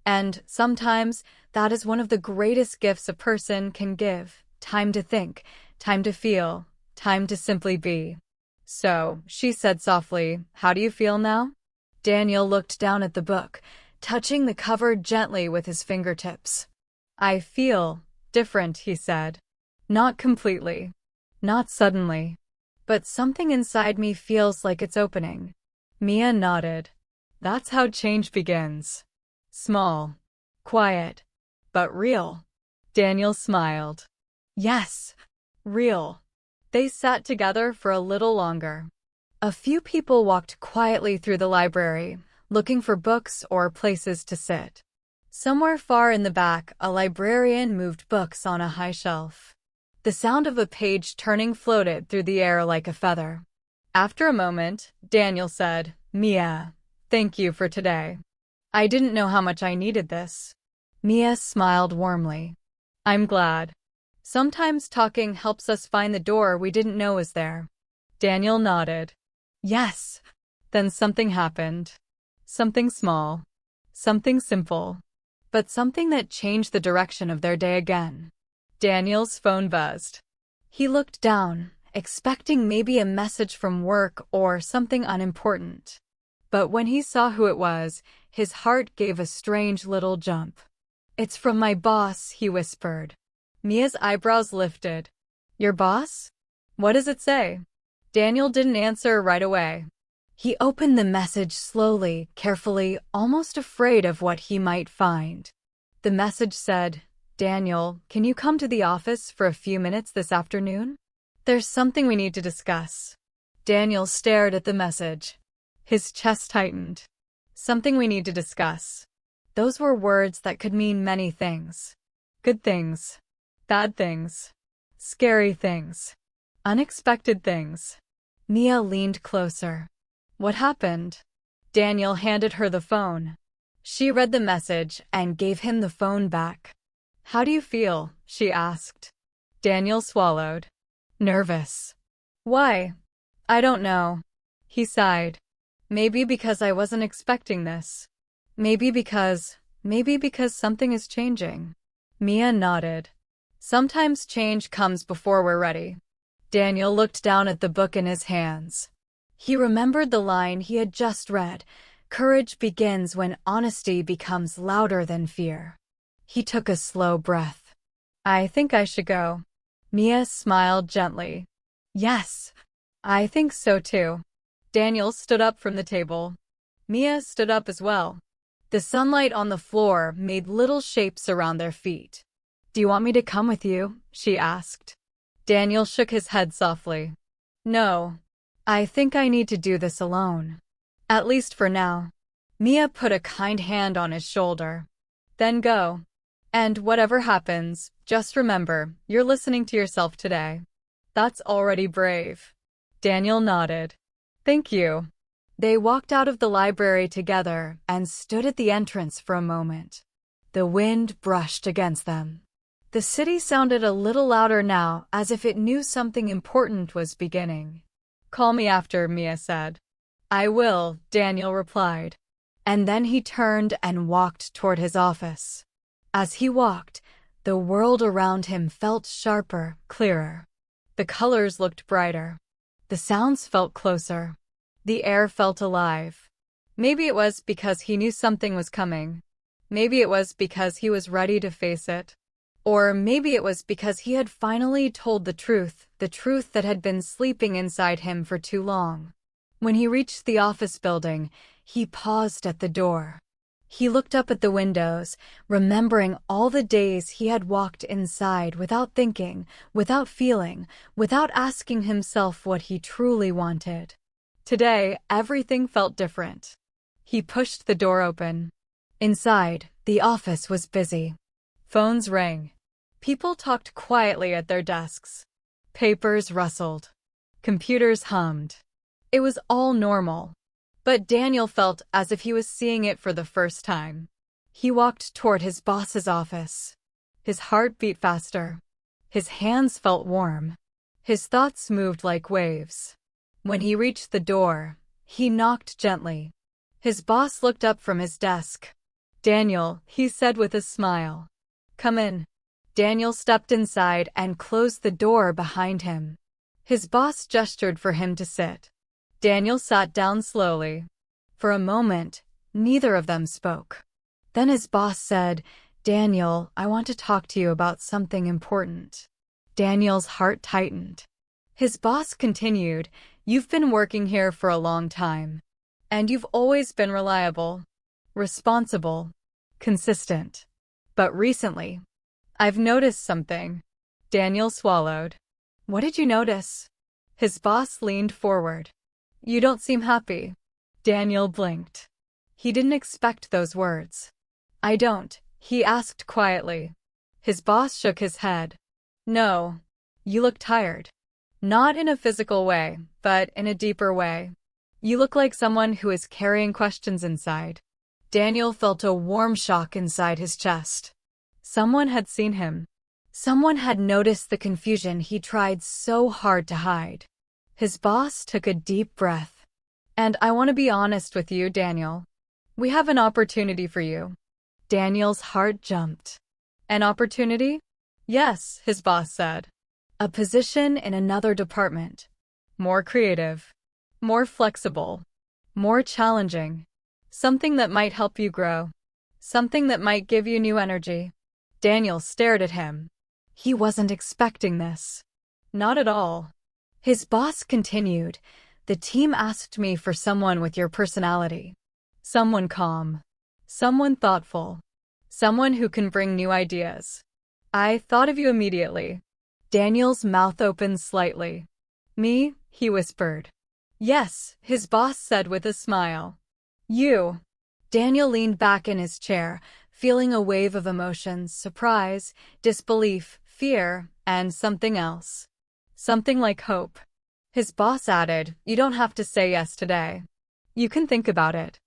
And sometimes that is one of the greatest gifts a person can give: time to think, time to feel, time to simply be. "So," she said softly, "how do you feel now?" Daniel looked down at the book, touching the cover gently with his fingertips. "I feel different," he said. "Not completely. Not suddenly. But something inside me feels like it's opening." Mia nodded. "That's how change begins. Small, quiet, but real." Daniel smiled. "Yes, real." They sat together for a little longer. A few people walked quietly through the library, looking for books or places to sit. Somewhere far in the back, a librarian moved books on a high shelf. The sound of a page turning floated through the air like a feather. After a moment, Daniel said, "Mia, thank you for today. I didn't know how much I needed this." Mia smiled warmly. "I'm glad. Sometimes talking helps us find the door we didn't know was there." Daniel nodded. "Yes." Then something happened. Something small. Something simple. But something that changed the direction of their day again. Daniel's phone buzzed. He looked down, expecting maybe a message from work or something unimportant. But when he saw who it was, his heart gave a strange little jump. "It's from my boss," he whispered. Mia's eyebrows lifted. "Your boss? What does it say?" Daniel didn't answer right away. He opened the message slowly, carefully, almost afraid of what he might find. The message said, "Daniel, can you come to the office for a few minutes this afternoon? There's something we need to discuss." Daniel stared at the message. His chest tightened. "Something we need to discuss." Those were words that could mean many things. Good things, bad things, scary things, unexpected things. Mia leaned closer. What happened? Daniel handed her the phone. She read the message and gave him the phone back. How do you feel? She asked. Daniel swallowed. Nervous. Why? I don't know. He sighed. Maybe because I wasn't expecting this. Maybe because something is changing. Mia nodded. Sometimes change comes before we're ready. Daniel looked down at the book in his hands. He remembered the line he had just read. Courage begins when honesty becomes louder than fear. He took a slow breath. I think I should go. Mia smiled gently. Yes, I think so too. Daniel stood up from the table. Mia stood up as well. The sunlight on the floor made little shapes around their feet. Do you want me to come with you? She asked. Daniel shook his head softly. No, I think I need to do this alone. At least for now. Mia put a kind hand on his shoulder. Then go. And whatever happens, just remember, you're listening to yourself today. That's already brave. Daniel nodded. Thank you. They walked out of the library together and stood at the entrance for a moment. The wind brushed against them. The city sounded a little louder now, as if it knew something important was beginning. Call me after, Mia said. I will, Daniel replied. And then he turned and walked toward his office. As he walked, the world around him felt sharper, clearer. The colors looked brighter. The sounds felt closer. The air felt alive. Maybe it was because he knew something was coming. Maybe it was because he was ready to face it. Or maybe it was because he had finally told the truth that had been sleeping inside him for too long. When he reached the office building, he paused at the door. He looked up at the windows, remembering all the days he had walked inside without thinking, without feeling, without asking himself what he truly wanted. Today, everything felt different. He pushed the door open. Inside, the office was busy. Phones rang. People talked quietly at their desks. Papers rustled. Computers hummed. It was all normal. But Daniel felt as if he was seeing it for the first time. He walked toward his boss's office. His heart beat faster. His hands felt warm. His thoughts moved like waves. When he reached the door, he knocked gently. His boss looked up from his desk. Daniel, he said with a smile. Come in. Daniel stepped inside and closed the door behind him. His boss gestured for him to sit. Daniel sat down slowly. For a moment, neither of them spoke. Then his boss said, Daniel, I want to talk to you about something important. Daniel's heart tightened. His boss continued, You've been working here for a long time. And you've always been reliable, responsible, consistent. But recently, I've noticed something. Daniel swallowed. What did you notice? His boss leaned forward. You don't seem happy. Daniel blinked. He didn't expect those words. I don't, he asked quietly. His boss shook his head. No, you look tired. Not in a physical way, but in a deeper way. You look like someone who is carrying questions inside. Daniel felt a warm shock inside his chest. Someone had seen him. Someone had noticed the confusion he tried so hard to hide. His boss took a deep breath. And I want to be honest with you, Daniel. We have an opportunity for you. Daniel's heart jumped. An opportunity? Yes, his boss said. A position in another department. More creative. More flexible. More challenging. Something that might help you grow. Something that might give you new energy. Daniel stared at him. He wasn't expecting this. Not at all. His boss continued, The team asked me for someone with your personality. Someone calm. Someone thoughtful. Someone who can bring new ideas. I thought of you immediately. Daniel's mouth opened slightly. Me? He whispered. Yes, his boss said with a smile. You. Daniel leaned back in his chair, feeling a wave of emotions: surprise, disbelief, fear, and something else. Something like hope. His boss added, "You don't have to say yes today. You can think about it.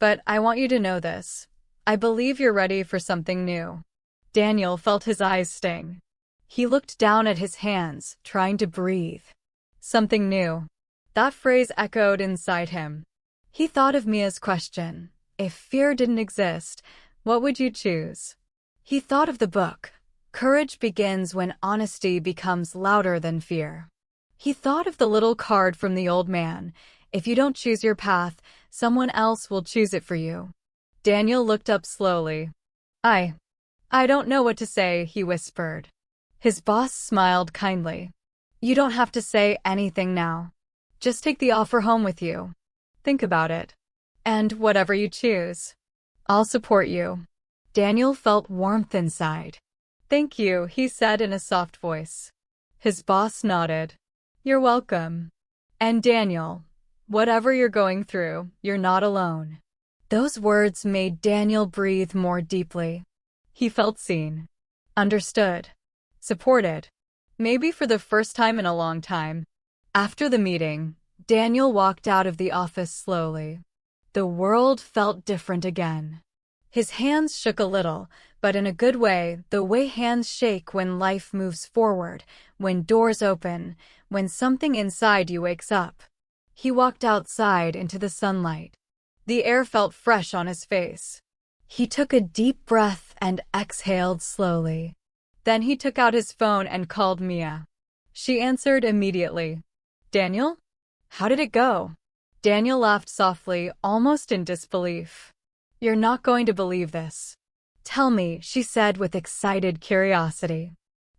But I want you to know this. I believe you're ready for something new." Daniel felt his eyes sting. He looked down at his hands, trying to breathe. Something new. That phrase echoed inside him. He thought of Mia's question. If fear didn't exist, what would you choose? He thought of the book, Courage Begins When Honesty Becomes Louder Than Fear. He thought of the little card from the old man. If you don't choose your path, someone else will choose it for you. Daniel looked up slowly. I don't know what to say, he whispered. His boss smiled kindly. You don't have to say anything now. Just take the offer home with you. Think about it. And whatever you choose, I'll support you. Daniel felt warmth inside. Thank you, he said in a soft voice. His boss nodded. You're welcome. And Daniel, whatever you're going through, you're not alone. Those words made Daniel breathe more deeply. He felt seen, understood, supported, maybe for the first time in a long time. After the meeting, Daniel walked out of the office slowly. The world felt different again. His hands shook a little, but in a good way, the way hands shake when life moves forward, when doors open, when something inside you wakes up. He walked outside into the sunlight. The air felt fresh on his face. He took a deep breath and exhaled slowly. Then he took out his phone and called Mia. She answered immediately. Daniel? How did it go? Daniel laughed softly, almost in disbelief. You're not going to believe this. Tell me, she said with excited curiosity.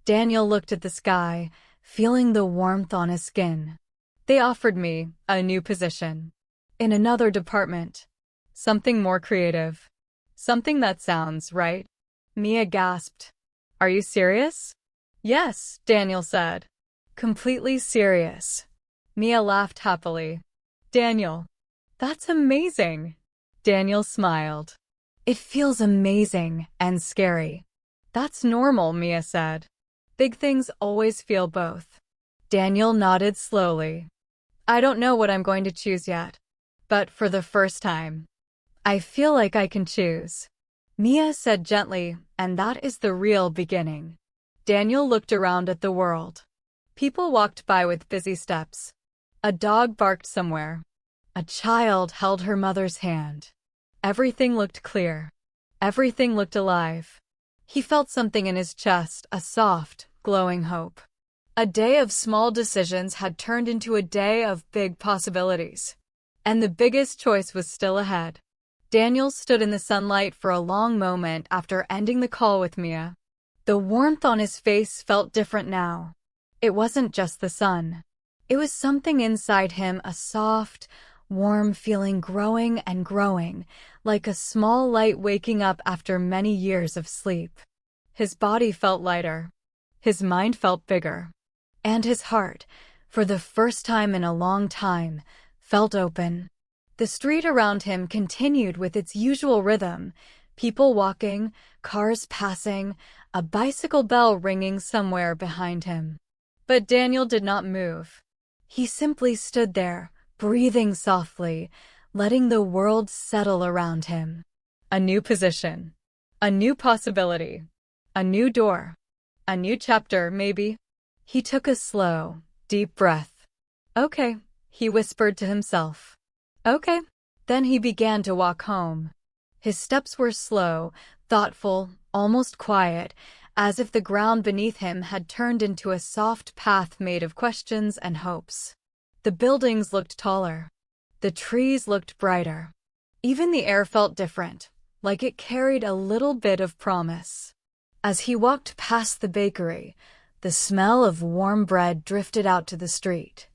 Daniel looked at the sky, feeling the warmth on his skin. They offered me a new position. In another department. Something more creative. Something that sounds right. Mia gasped. Are you serious? Yes, Daniel said. Completely serious. Mia laughed happily. Daniel, that's amazing. Daniel smiled. It feels amazing and scary. That's normal, Mia said. Big things always feel both. Daniel nodded slowly. I don't know what I'm going to choose yet. But for the first time, I feel like I can choose. Mia said gently, and that is the real beginning. Daniel looked around at the world. People walked by with busy steps. A dog barked somewhere. A child held her mother's hand. Everything looked clear. Everything looked alive. He felt something in his chest, a soft, glowing hope. A day of small decisions had turned into a day of big possibilities. And the biggest choice was still ahead. Daniel stood in the sunlight for a long moment after ending the call with Mia. The warmth on his face felt different now. It wasn't just the sun. It was something inside him, a soft, warm feeling growing and growing, like a small light waking up after many years of sleep. His body felt lighter. His mind felt bigger. And his heart, for the first time in a long time, felt open. The street around him continued with its usual rhythm, people walking, cars passing, a bicycle bell ringing somewhere behind him. But Daniel did not move. He simply stood there, breathing softly, letting the world settle around him. A new position. A new possibility. A new door. A new chapter, maybe. He took a slow, deep breath. Okay, he whispered to himself. Okay. Then he began to walk home. His steps were slow, thoughtful, almost quiet, as if the ground beneath him had turned into a soft path made of questions and hopes. The buildings looked taller. The trees looked brighter. Even the air felt different, like it carried a little bit of promise. As he walked past the bakery, the smell of warm bread drifted out to the street.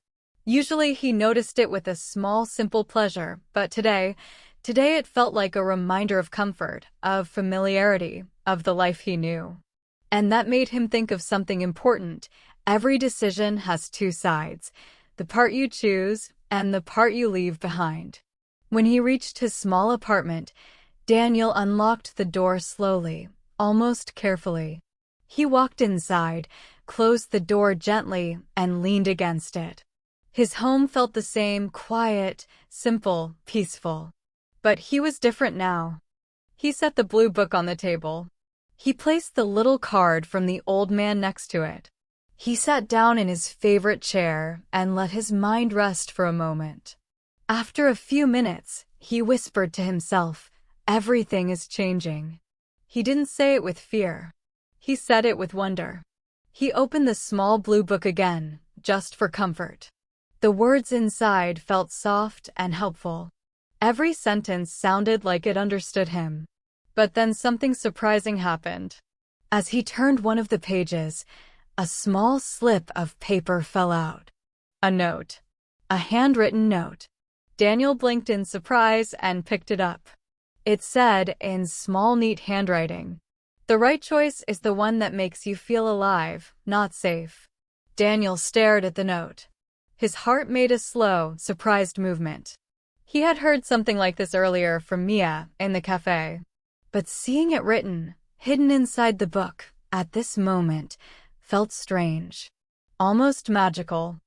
Usually he noticed it with a small, simple pleasure, but today it felt like a reminder of comfort, of familiarity, of the life he knew. And that made him think of something important. Every decision has two sides, the part you choose and the part you leave behind. When he reached his small apartment, Daniel unlocked the door slowly, almost carefully. He walked inside, closed the door gently, and leaned against it. His home felt the same, quiet, simple, peaceful. But he was different now. He set the blue book on the table. He placed the little card from the old man next to it. He sat down in his favorite chair and let his mind rest for a moment. After a few minutes, he whispered to himself, "Everything is changing." He didn't say it with fear. He said it with wonder. He opened the small blue book again, just for comfort. The words inside felt soft and helpful. Every sentence sounded like it understood him. But then something surprising happened. As he turned one of the pages, a small slip of paper fell out. A note. A handwritten note. Daniel blinked in surprise and picked it up. It said, in small, neat handwriting, "The right choice is the one that makes you feel alive, not safe." Daniel stared at the note. His heart made a slow, surprised movement. He had heard something like this earlier from Mia in the cafe. But seeing it written, hidden inside the book, at this moment, felt strange. Almost magical.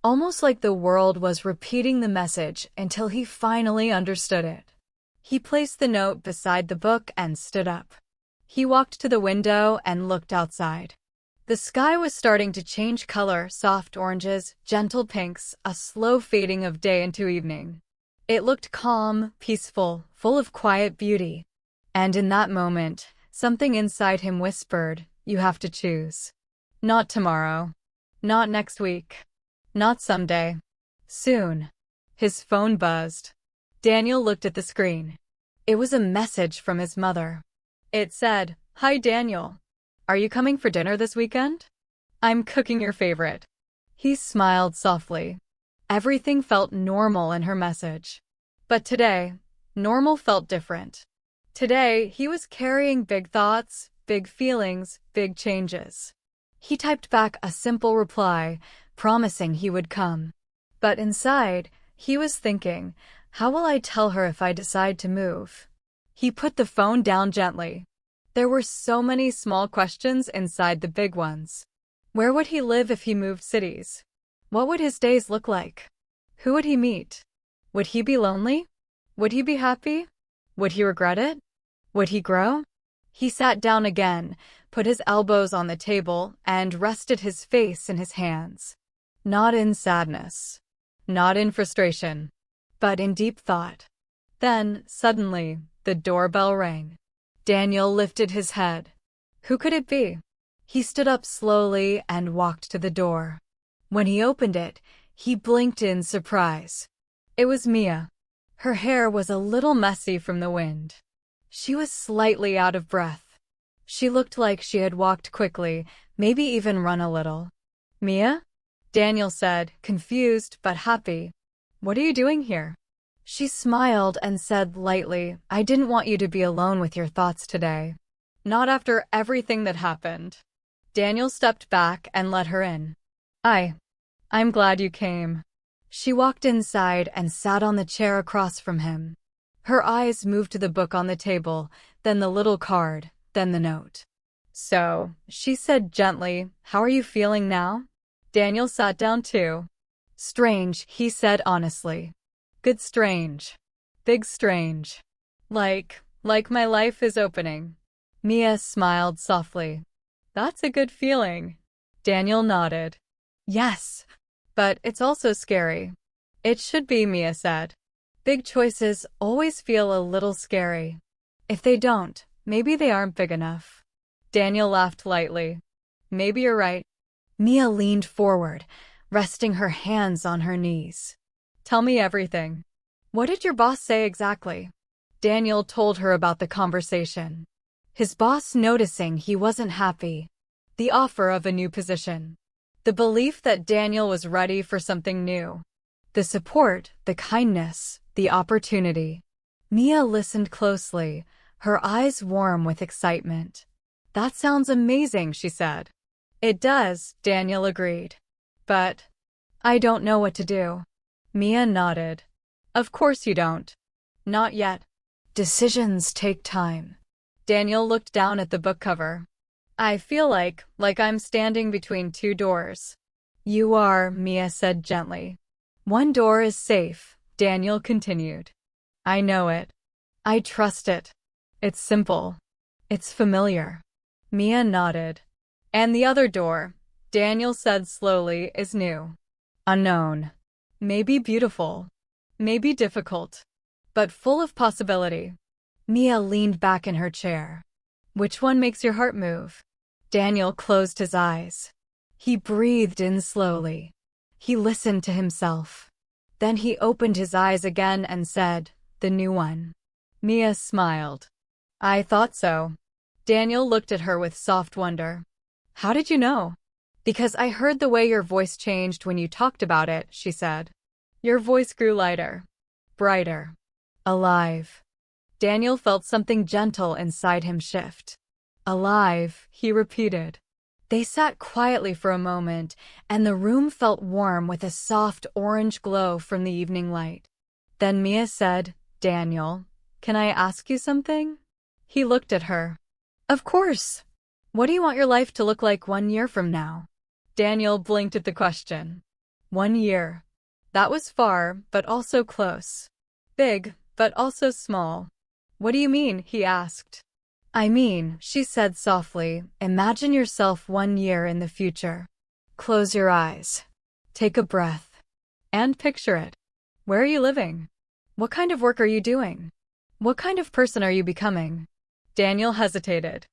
Almost like the world was repeating the message until he finally understood it. He placed the note beside the book and stood up. He walked to the window and looked outside. The sky was starting to change color, soft oranges, gentle pinks, a slow fading of day into evening. It looked calm, peaceful, full of quiet beauty. And in that moment, something inside him whispered, "You have to choose. Not tomorrow. Not next week. Not someday. Soon." His phone buzzed. Daniel looked at the screen. It was a message from his mother. It said, "Hi Daniel. Are you coming for dinner this weekend? I'm cooking your favorite." He smiled softly. Everything felt normal in her message. But today, normal felt different. Today, he was carrying big thoughts, big feelings, big changes. He typed back a simple reply, promising he would come. But inside, he was thinking, how will I tell her if I decide to move? He put the phone down gently. There were so many small questions inside the big ones. Where would he live if he moved cities? What would his days look like? Who would he meet? Would he be lonely? Would he be happy? Would he regret it? Would he grow? He sat down again, put his elbows on the table, and rested his face in his hands. Not in sadness. Not in frustration. But in deep thought. Then, suddenly, the doorbell rang. Daniel lifted his head. Who could it be? He stood up slowly and walked to the door. When he opened it, he blinked in surprise. It was Mia. Her hair was a little messy from the wind. She was slightly out of breath. She looked like she had walked quickly, maybe even run a little. "Mia?" Daniel said, confused but happy. "What are you doing here?" She smiled and said lightly, "I didn't want you to be alone with your thoughts today. Not after everything that happened." Daniel stepped back and let her in. I'm glad you came." She walked inside and sat on the chair across from him. Her eyes moved to the book on the table, then the little card, then the note. "So," she said gently, "how are you feeling now?" Daniel sat down too. "Strange," he said honestly. "Good strange. Big strange. Like my life is opening." Mia smiled softly. "That's a good feeling." Daniel nodded. "Yes. But it's also scary." "It should be," Mia said. "Big choices always feel a little scary. If they don't, maybe they aren't big enough." Daniel laughed lightly. "Maybe you're right." Mia leaned forward, resting her hands on her knees. "Tell me everything. What did your boss say exactly?" Daniel told her about the conversation. His boss noticing he wasn't happy. The offer of a new position. The belief that Daniel was ready for something new. The support, the kindness, the opportunity. Mia listened closely, her eyes warm with excitement. "That sounds amazing," she said. "It does," Daniel agreed. "But I don't know what to do." Mia nodded. "Of course you don't. Not yet. Decisions take time. Daniel looked down at the book cover. I feel like I'm standing between two doors. You are, Mia said gently. One door is safe, Daniel continued. I know it. I trust it. It's simple. It's familiar. Mia nodded. And the other door, Daniel said slowly, is new. Unknown. Maybe beautiful. Maybe difficult. But full of possibility. Mia leaned back in her chair. Which one makes your heart move? Daniel closed his eyes. He breathed in slowly. He listened to himself. Then he opened his eyes again and said, the new one. Mia smiled. I thought so. Daniel looked at her with soft wonder. How did you know? Because I heard the way your voice changed when you talked about it, she said. Your voice grew lighter, brighter, alive. Daniel felt something gentle inside him shift. Alive, he repeated. They sat quietly for a moment, and the room felt warm with a soft orange glow from the evening light. Then Mia said, Daniel, can I ask you something? He looked at her. Of course. What do you want your life to look like 1 year from now? Daniel blinked at the question. 1 year. That was far, but also close. Big, but also small. What do you mean? He asked. I mean, she said softly, imagine yourself 1 year in the future. Close your eyes. Take a breath. And picture it. Where are you living? What kind of work are you doing? What kind of person are you becoming? Daniel hesitated.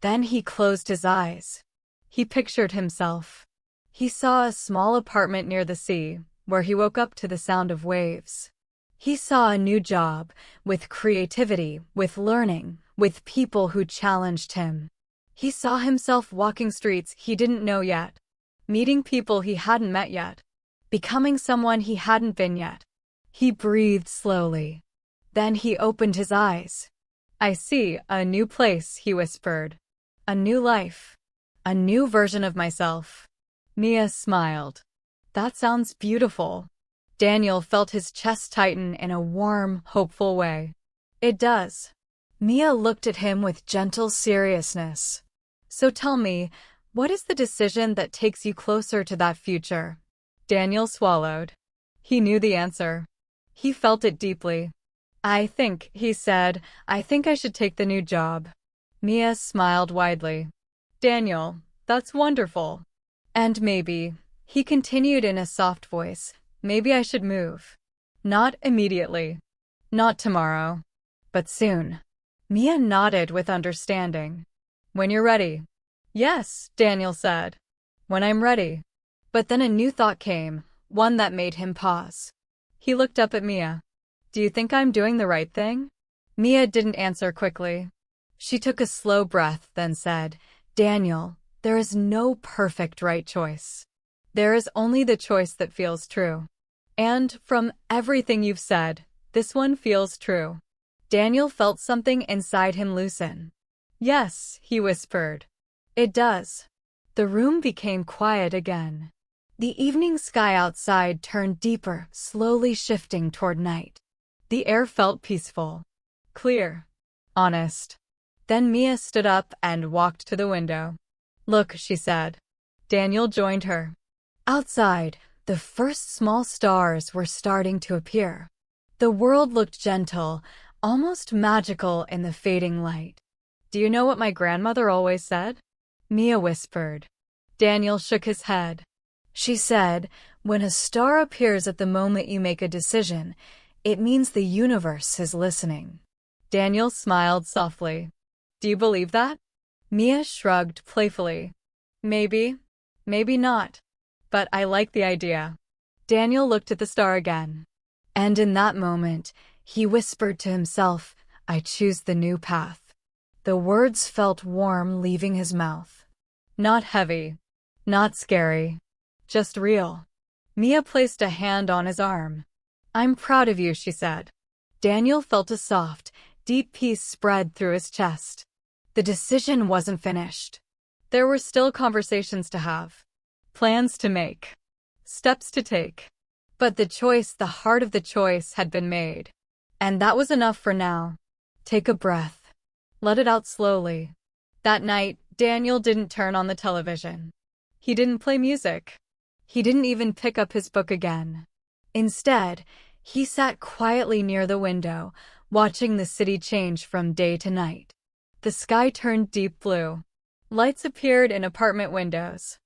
Then he closed his eyes. He pictured himself. He saw a small apartment near the sea, where he woke up to the sound of waves. He saw a new job, with creativity, with learning, with people who challenged him. He saw himself walking streets he didn't know yet, meeting people he hadn't met yet, becoming someone he hadn't been yet. He breathed slowly. Then he opened his eyes. I see a new place, he whispered. A new life. A new version of myself. Mia smiled. That sounds beautiful. Daniel felt his chest tighten in a warm, hopeful way. It does. Mia looked at him with gentle seriousness. So tell me, what is the decision that takes you closer to that future? Daniel swallowed. He knew the answer. He felt it deeply. I think, he said, I think I should take the new job. Mia smiled widely. Daniel, that's wonderful. And maybe, he continued in a soft voice, maybe I should move. Not immediately. Not tomorrow. But soon. Mia nodded with understanding. When you're ready. Yes, Daniel said. When I'm ready. But then a new thought came, one that made him pause. He looked up at Mia. Do you think I'm doing the right thing? Mia didn't answer quickly. She took a slow breath, then said, Daniel, there is no perfect right choice. There is only the choice that feels true. And, from everything you've said, this one feels true. Daniel felt something inside him loosen. Yes, he whispered. It does. The room became quiet again. The evening sky outside turned deeper, slowly shifting toward night. The air felt peaceful. Clear. Honest. Then Mia stood up and walked to the window. Look, she said. Daniel joined her. Outside, the first small stars were starting to appear. The world looked gentle, almost magical in the fading light. Do you know what my grandmother always said? Mia whispered. Daniel shook his head. She said, when a star appears at the moment you make a decision, it means the universe is listening. Daniel smiled softly. Do you believe that? Mia shrugged playfully. Maybe. Maybe not. But I like the idea. Daniel looked at the star again. And in that moment, he whispered to himself, I choose the new path. The words felt warm leaving his mouth. Not heavy. Not scary. Just real. Mia placed a hand on his arm. I'm proud of you, she said. Daniel felt a soft, deep peace spread through his chest. The decision wasn't finished. There were still conversations to have. Plans to make. Steps to take. But the choice, the heart of the choice, had been made. And that was enough for now. Take a breath. Let it out slowly. That night, Daniel didn't turn on the television. He didn't play music. He didn't even pick up his book again. Instead, he sat quietly near the window, watching the city change from day to night. The sky turned deep blue. Lights appeared in apartment windows.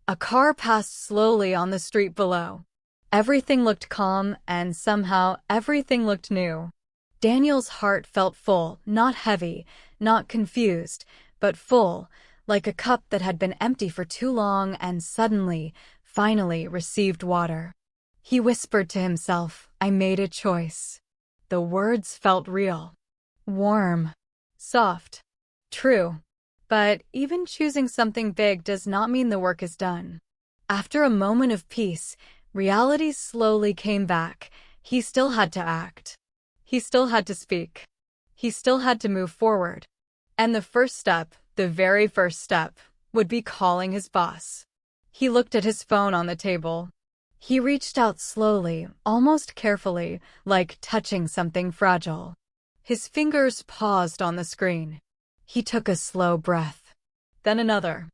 A car passed slowly on the street below. Everything looked calm, and somehow everything looked new. Daniel's heart felt full, not heavy, not confused, but full, like a cup that had been empty for too long and suddenly, finally received water. He whispered to himself, "I made a choice." The words felt real. Warm. Soft. True. But even choosing something big does not mean the work is done. After a moment of peace, reality slowly came back. He still had to act. He still had to speak. He still had to move forward. And the first step, the very first step, would be calling his boss. He looked at his phone on the table. He reached out slowly, almost carefully, like touching something fragile. His fingers paused on the screen. He took a slow breath. Then another.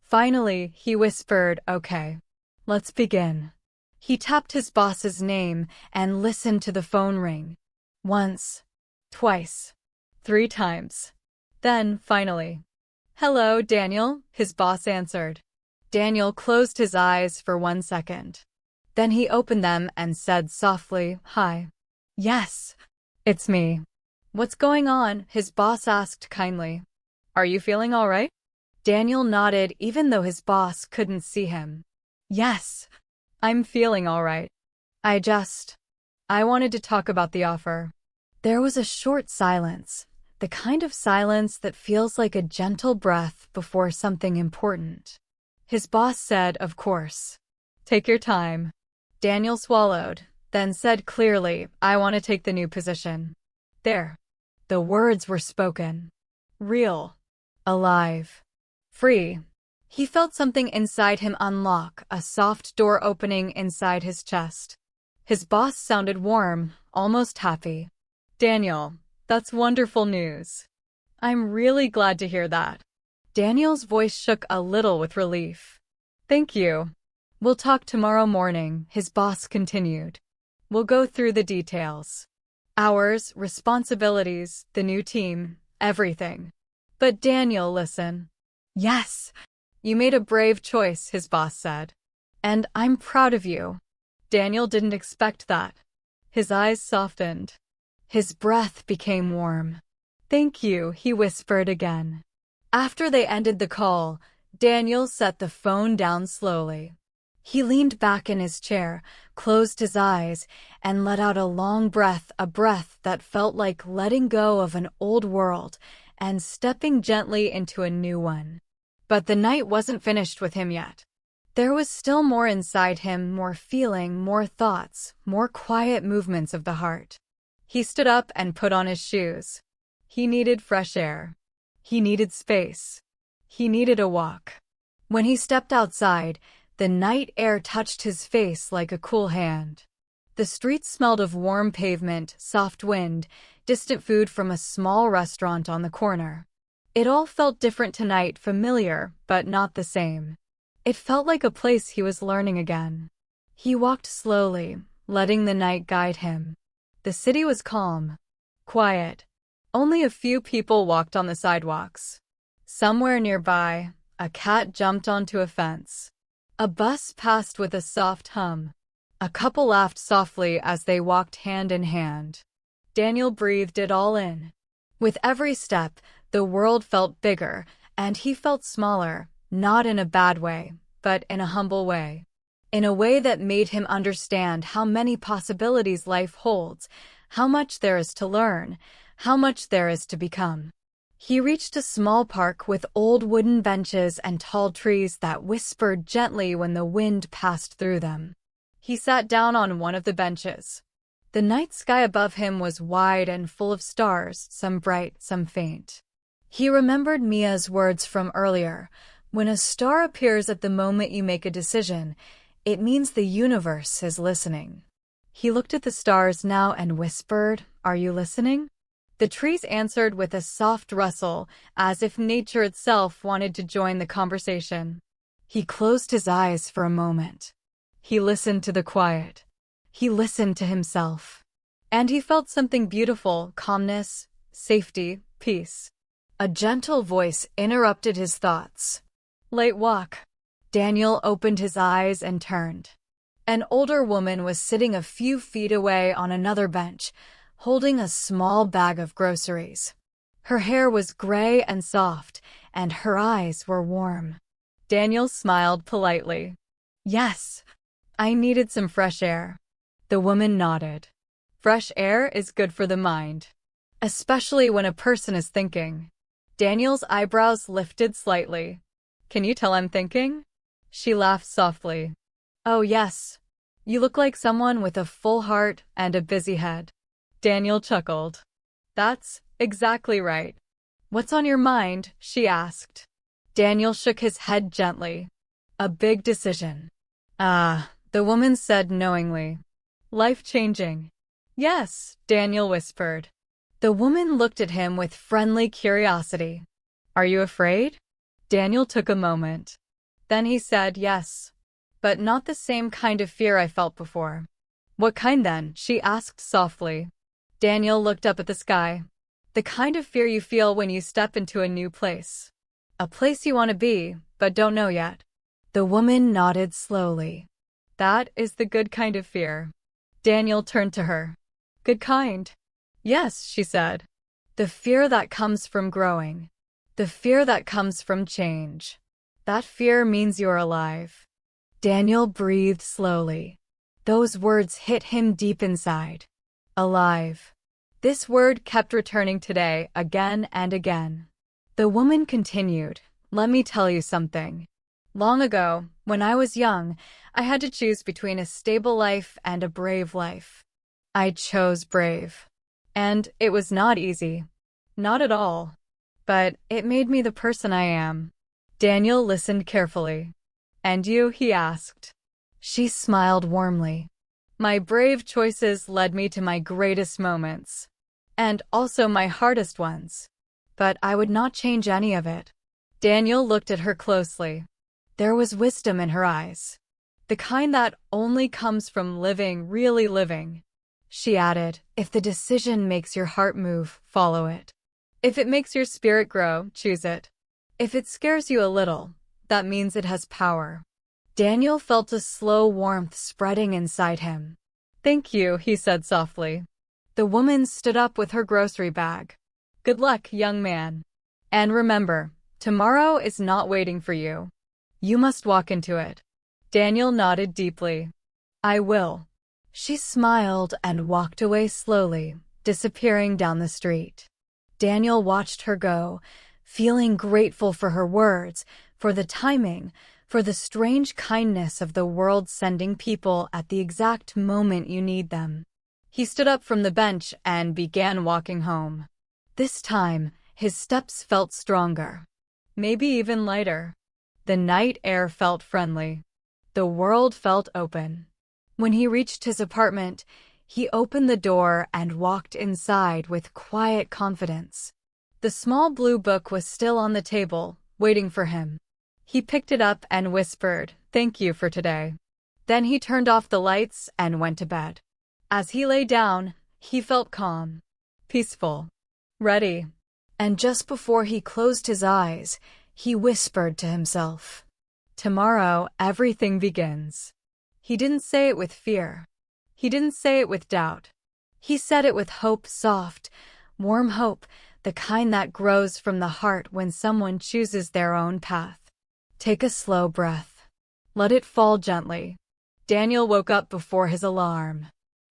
Finally, he whispered, "Okay, let's begin." He tapped his boss's name and listened to the phone ring. Once, twice, 3 times. Then, finally, "Hello, Daniel," his boss answered. Daniel closed his eyes for 1 second. Then he opened them and said softly, "Hi." "Yes, it's me." "What's going on?" his boss asked kindly. "Are you feeling all right?" Daniel nodded even though his boss couldn't see him. "Yes, I'm feeling all right. I wanted to talk about the offer." There was a short silence, the kind of silence that feels like a gentle breath before something important. His boss said, "Of course. Take your time." Daniel swallowed, then said clearly, "I want to take the new position." There. The words were spoken. Real. Alive. Free. He felt something inside him unlock, a soft door opening inside his chest. His boss sounded warm, almost happy. "Daniel, that's wonderful news. I'm really glad to hear that." Daniel's voice shook a little with relief. "Thank you. We'll talk tomorrow morning," his boss continued. "We'll go through the details. Hours, responsibilities, the new team, everything." "But Daniel, listen." "Yes, you made a brave choice," his boss said. "And I'm proud of you." Daniel didn't expect that. His eyes softened. His breath became warm. "Thank you," he whispered again. After they ended the call, Daniel set the phone down slowly. He leaned back in his chair, closed his eyes, and let out a long breath, a breath that felt like letting go of an old world and stepping gently into a new one. But the night wasn't finished with him yet. There was still more inside him, more feeling, more thoughts, more quiet movements of the heart. He stood up and put on his shoes. He needed fresh air. He needed space. He needed a walk. When he stepped outside, the night air touched his face like a cool hand. The streets smelled of warm pavement, soft wind, distant food from a small restaurant on the corner. It all felt different tonight, familiar, but not the same. It felt like a place he was learning again. He walked slowly, letting the night guide him. The city was calm, quiet. Only a few people walked on the sidewalks. Somewhere nearby, a cat jumped onto a fence. A bus passed with a soft hum. A couple laughed softly as they walked hand in hand. Daniel breathed it all in. With every step, the world felt bigger, and he felt smaller, not in a bad way, but in a humble way. In a way that made him understand how many possibilities life holds, how much there is to learn, how much there is to become. He reached a small park with old wooden benches and tall trees that whispered gently when the wind passed through them. He sat down on one of the benches. The night sky above him was wide and full of stars, some bright, some faint. He remembered Mia's words from earlier. When a star appears at the moment you make a decision, it means the universe is listening. He looked at the stars now and whispered, "Are you listening?" The trees answered with a soft rustle, as if nature itself wanted to join the conversation. He closed his eyes for a moment. He listened to the quiet. He listened to himself. And he felt something beautiful: calmness, safety, peace. A gentle voice interrupted his thoughts. Late walk. Daniel opened his eyes and turned. An older woman was sitting a few feet away on another bench, holding a small bag of groceries. Her hair was gray and soft, and her eyes were warm. Daniel smiled politely. Yes, I needed some fresh air. The woman nodded. Fresh air is good for the mind, especially when a person is thinking. Daniel's eyebrows lifted slightly. Can you tell I'm thinking? She laughed softly. Oh yes, you look like someone with a full heart and a busy head. Daniel chuckled. That's exactly right. What's on your mind? She asked. Daniel shook his head gently. A big decision. The woman said knowingly. Life-changing. Yes, Daniel whispered. The woman looked at him with friendly curiosity. Are you afraid? Daniel took a moment. Then he said yes, but not the same kind of fear I felt before. What kind then? She asked softly. Daniel looked up at the sky. The kind of fear you feel when you step into a new place. A place you want to be, but don't know yet. The woman nodded slowly. That is the good kind of fear. Daniel turned to her. Good kind. Yes, she said. The fear that comes from growing. The fear that comes from change. That fear means you're alive. Daniel breathed slowly. Those words hit him deep inside. Alive. This word kept returning today, again and again. The woman continued. Let me tell you something. Long ago, when I was young, I had to choose between a stable life and a brave life. I chose brave. And it was not easy. Not at all. But it made me the person I am. Daniel listened carefully. And you? He asked. She smiled warmly. My brave choices led me to my greatest moments. And also my hardest ones. But I would not change any of it. Daniel looked at her closely. There was wisdom in her eyes. The kind that only comes from living, really living. She added, if the decision makes your heart move, follow it. If it makes your spirit grow, choose it. If it scares you a little, that means it has power. Daniel felt a slow warmth spreading inside him. Thank you, he said softly. The woman stood up with her grocery bag. Good luck, young man. And remember, tomorrow is not waiting for you. You must walk into it. Daniel nodded deeply. I will. She smiled and walked away slowly, disappearing down the street. Daniel watched her go, feeling grateful for her words, for the timing, for the strange kindness of the world sending people at the exact moment you need them. He stood up from the bench and began walking home. This time, his steps felt stronger. Maybe even lighter. The night air felt friendly. The world felt open. When he reached his apartment, he opened the door and walked inside with quiet confidence. The small blue book was still on the table, waiting for him. He picked it up and whispered, "Thank you for today." Then he turned off the lights and went to bed. As he lay down, he felt calm, peaceful, ready. And just before he closed his eyes, he whispered to himself, "Tomorrow, everything begins." He didn't say it with fear. He didn't say it with doubt. He said it with hope, soft, warm hope, the kind that grows from the heart when someone chooses their own path. Take a slow breath. Let it fall gently. Daniel woke up before his alarm.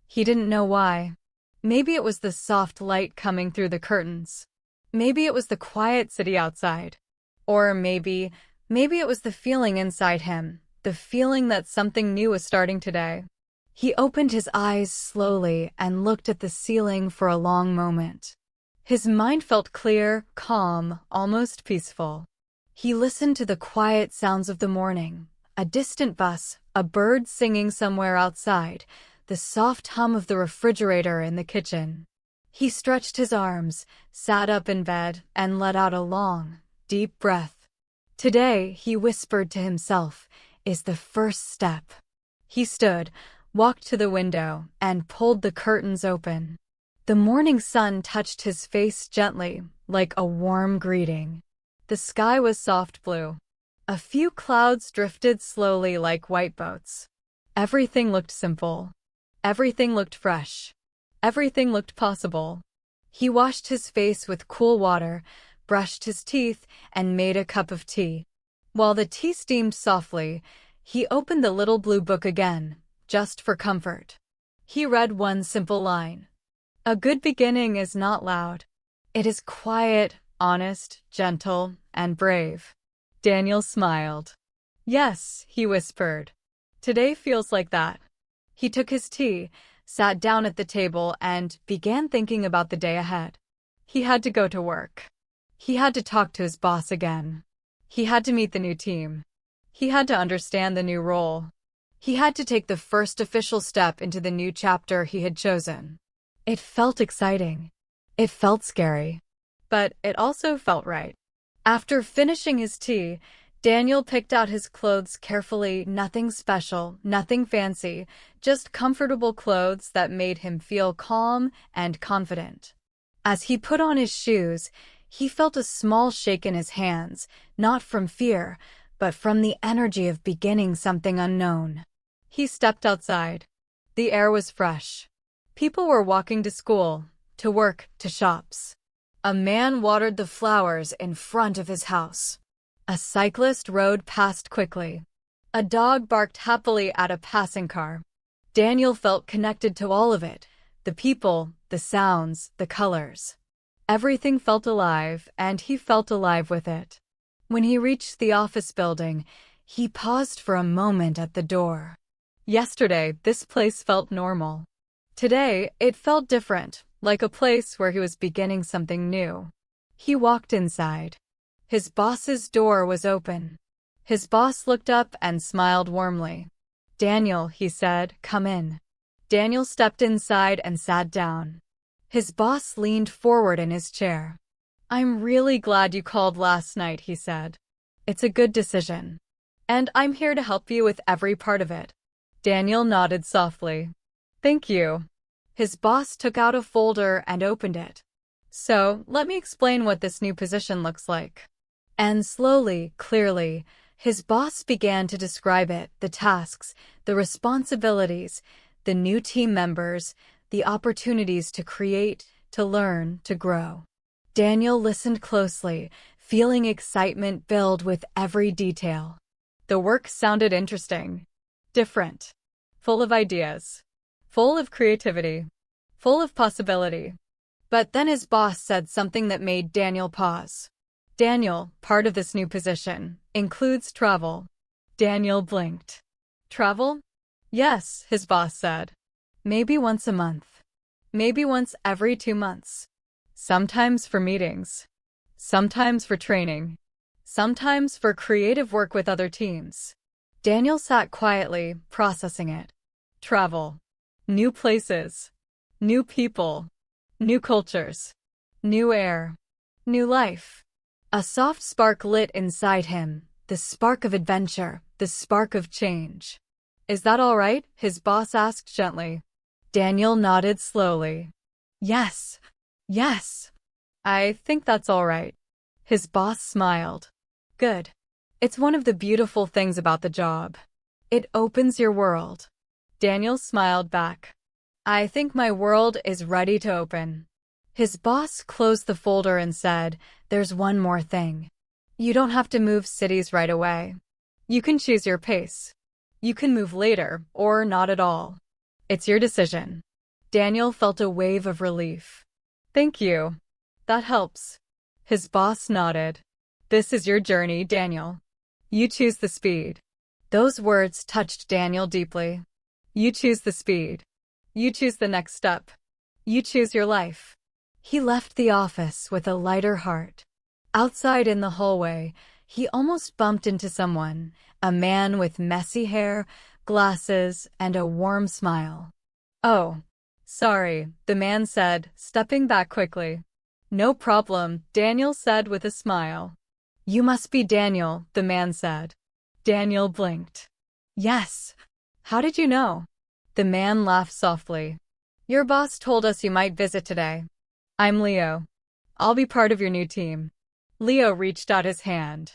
He didn't know why. Maybe it was the soft light coming through the curtains. Maybe it was the quiet city outside. Or maybe it was the feeling inside him, the feeling that something new was starting today. He opened his eyes slowly and looked at the ceiling for a long moment. His mind felt clear, calm, almost peaceful. He listened to the quiet sounds of the morning, a distant bus, a bird singing somewhere outside, the soft hum of the refrigerator in the kitchen. He stretched his arms, sat up in bed, and let out a long, deep breath. Today, he whispered to himself, is the first step. He stood, walked to the window, and pulled the curtains open. The morning sun touched his face gently, like a warm greeting. The sky was soft blue. A few clouds drifted slowly like white boats. Everything looked simple. Everything looked fresh. Everything looked possible. He washed his face with cool water, brushed his teeth, and made a cup of tea. While the tea steamed softly, he opened the little blue book again, just for comfort. He read one simple line. A good beginning is not loud. It is quiet, honest, gentle, and brave. Daniel smiled. Yes, he whispered. Today feels like that. He took his tea, sat down at the table, and began thinking about the day ahead. He had to go to work. He had to talk to his boss again. He had to meet the new team. He had to understand the new role. He had to take the first official step into the new chapter he had chosen. It felt exciting. It felt scary. But it also felt right. After finishing his tea, Daniel picked out his clothes carefully, nothing special, nothing fancy, just comfortable clothes that made him feel calm and confident. As he put on his shoes, he felt a small shake in his hands, not from fear, but from the energy of beginning something unknown. He stepped outside. The air was fresh. People were walking to school, to work, to shops. A man watered the flowers in front of his house. A cyclist rode past quickly. A dog barked happily at a passing car. Daniel felt connected to all of it, the people, the sounds, the colors. Everything felt alive, and he felt alive with it. When he reached the office building, he paused for a moment at the door. Yesterday, this place felt normal. Today, it felt different, like a place where he was beginning something new. He walked inside. His boss's door was open. His boss looked up and smiled warmly. Daniel, he said, come in. Daniel stepped inside and sat down. His boss leaned forward in his chair. I'm really glad you called last night, he said. It's a good decision. And I'm here to help you with every part of it. Daniel nodded softly. Thank you. His boss took out a folder and opened it. So, let me explain what this new position looks like. And slowly, clearly, his boss began to describe it, the tasks, the responsibilities, the new team members, the opportunities to create, to learn, to grow. Daniel listened closely, feeling excitement build with every detail. The work sounded interesting, different, full of ideas, full of creativity, full of possibility. But then his boss said something that made Daniel pause. Daniel, part of this new position, includes travel. Daniel blinked. Travel? Yes, his boss said. Maybe once a month. Maybe once every 2 months. Sometimes for meetings. Sometimes for training. Sometimes for creative work with other teams. Daniel sat quietly, processing it. Travel. New places. New people. New cultures. New air. New life. A soft spark lit inside him, the spark of adventure, the spark of change. Is that all right? His boss asked gently. Daniel nodded slowly. Yes. Yes. I think that's all right. His boss smiled. Good. It's one of the beautiful things about the job. It opens your world. Daniel smiled back. I think my world is ready to open. His boss closed the folder and said, there's one more thing. You don't have to move cities right away. You can choose your pace. You can move later, or not at all. It's your decision. Daniel felt a wave of relief. Thank you. That helps. His boss nodded. This is your journey, Daniel. You choose the speed. Those words touched Daniel deeply. You choose the speed. You choose the next step. You choose your life. He left the office with a lighter heart. Outside in the hallway, he almost bumped into someone, a man with messy hair, glasses, and a warm smile. Oh, Sorry, the man said, stepping back quickly. No problem, Daniel said with a smile. You must be Daniel, the man said. Daniel blinked. Yes. How did you know? The man laughed softly. Your boss told us you might visit today. I'm Leo. I'll be part of your new team. Leo reached out his hand.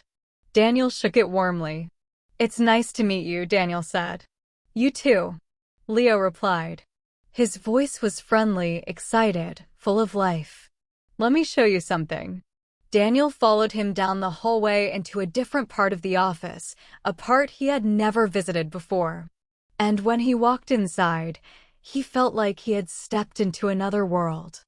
Daniel shook it warmly. It's nice to meet you, Daniel said. You too, Leo replied. His voice was friendly, excited, full of life. Let me show you something. Daniel followed him down the hallway into a different part of the office, a part he had never visited before. And when he walked inside, he felt like he had stepped into another world.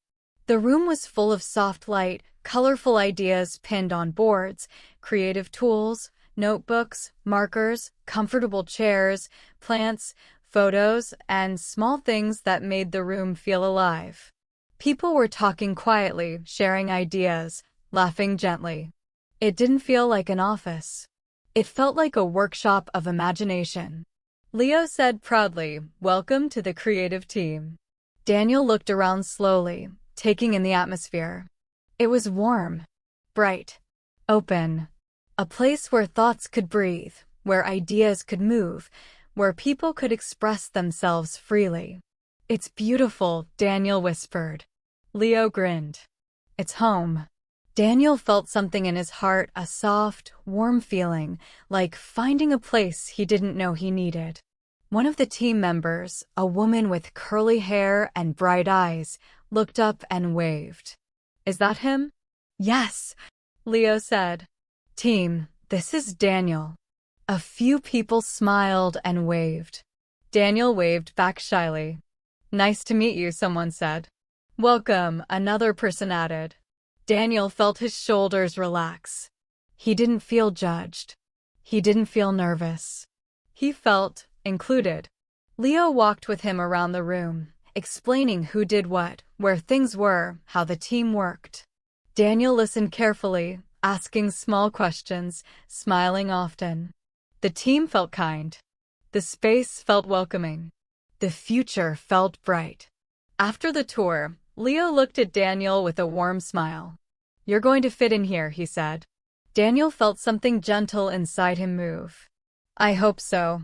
The room was full of soft light, colorful ideas pinned on boards, creative tools, notebooks, markers, comfortable chairs, plants, photos, and small things that made the room feel alive. People were talking quietly, sharing ideas, laughing gently. It didn't feel like an office. It felt like a workshop of imagination. Leo said proudly, "Welcome to the creative team." Daniel looked around slowly, taking in the atmosphere. It was warm, bright, open. A place where thoughts could breathe, where ideas could move, where people could express themselves freely. It's beautiful, Daniel whispered. Leo grinned. It's home. Daniel felt something in his heart, a soft, warm feeling, like finding a place he didn't know he needed. One of the team members, a woman with curly hair and bright eyes, looked up and waved. Is that him? Yes, Leo said. Team, this is Daniel. A few people smiled and waved. Daniel waved back shyly. Nice to meet you, someone said. Welcome, another person added. Daniel felt his shoulders relax. He didn't feel judged. He didn't feel nervous. He felt included. Leo walked with him around the room, explaining who did what, where things were, how the team worked. Daniel listened carefully, asking small questions, smiling often. The team felt kind. The space felt welcoming. The future felt bright. After the tour, Leo looked at Daniel with a warm smile. You're going to fit in here, he said. Daniel felt something gentle inside him move. I hope so.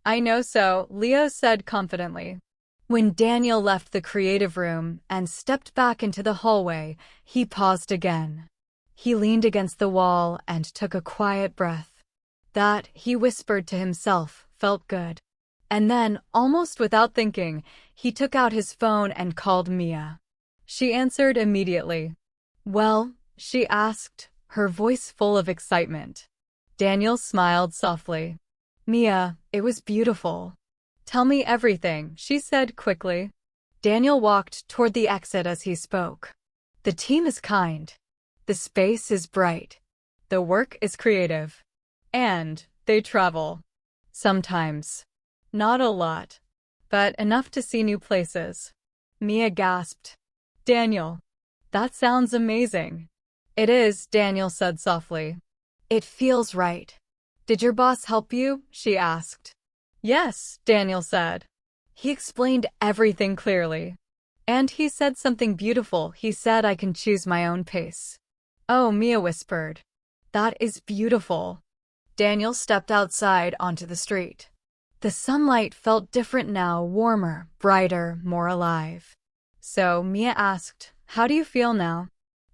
I know so, Leo said confidently. When Daniel left the creative room and stepped back into the hallway, he paused again. He leaned against the wall and took a quiet breath. That, he whispered to himself, felt good. And then, almost without thinking, he took out his phone and called Mia. She answered immediately. Well, she asked, her voice full of excitement. Daniel smiled softly. Mia, it was beautiful. Tell me everything, she said quickly. Daniel walked toward the exit as he spoke. The team is kind. The space is bright. The work is creative. And they travel. Sometimes. Not a lot, but enough to see new places. Mia gasped. Daniel, that sounds amazing. It is, Daniel said softly. It feels right. Did your boss help you? She asked. Yes, Daniel said. He explained everything clearly. And he said something beautiful. He said I can choose my own pace. Oh, Mia whispered. That is beautiful. Daniel stepped outside onto the street. The sunlight felt different now, warmer, brighter, more alive. So Mia asked, how do you feel now?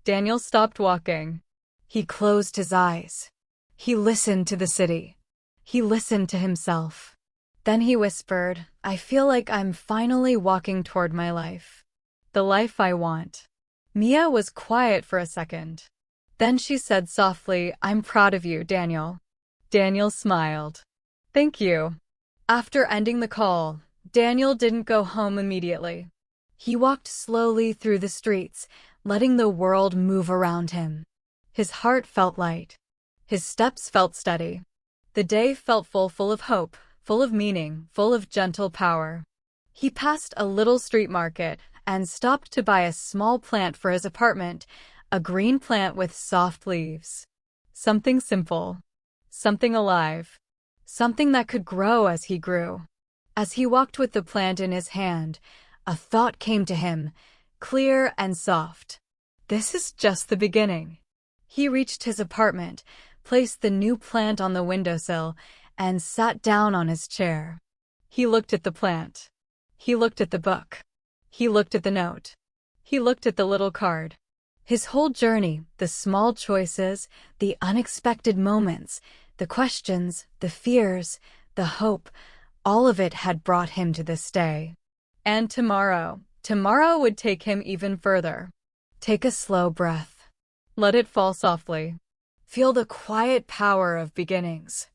Daniel stopped walking. He closed his eyes. He listened to the city. He listened to himself. Then he whispered, I feel like I'm finally walking toward my life. The life I want. Mia was quiet for a second. Then she said softly, I'm proud of you, Daniel. Daniel smiled. Thank you. After ending the call, Daniel didn't go home immediately. He walked slowly through the streets, letting the world move around him. His heart felt light. His steps felt steady. The day felt full of hope, full of meaning, full of gentle power. He passed a little street market and stopped to buy a small plant for his apartment, a green plant with soft leaves. Something simple. Something alive. Something that could grow as he grew. As he walked with the plant in his hand, a thought came to him, clear and soft. This is just the beginning. He reached his apartment, placed the new plant on the windowsill, and sat down on his chair. He looked at the plant. He looked at the book. He looked at the note. He looked at the little card. His whole journey, the small choices, the unexpected moments, the questions, the fears, the hope, all of it had brought him to this day. And tomorrow would take him even further. Take a slow breath. Let it fall softly. Feel the quiet power of beginnings.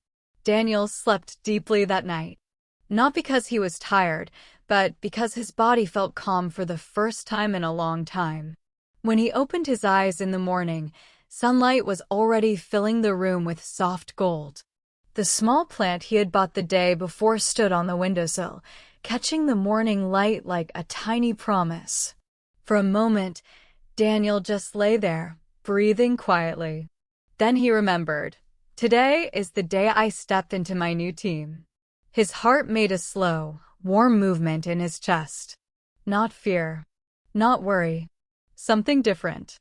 Daniel slept deeply that night. Not because he was tired, but because his body felt calm for the first time in a long time. When he opened his eyes in the morning, sunlight was already filling the room with soft gold. The small plant he had bought the day before stood on the windowsill, catching the morning light like a tiny promise. For a moment, Daniel just lay there, breathing quietly. Then he remembered. Today is the day I step into my new team. His heart made a slow, warm movement in his chest. Not fear. Not worry. Something different.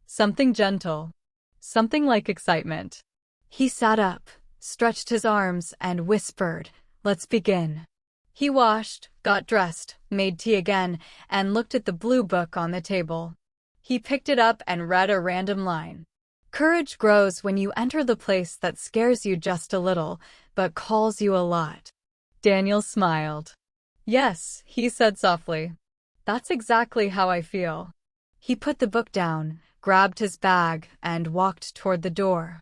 Something gentle. Something like excitement. He sat up, stretched his arms, and whispered, "Let's begin." He washed, got dressed, made tea again, and looked at the blue book on the table. He picked it up and read a random line. Courage grows when you enter the place that scares you just a little, but calls you a lot. Daniel smiled. Yes, he said softly. That's exactly how I feel. He put the book down, grabbed his bag, and walked toward the door.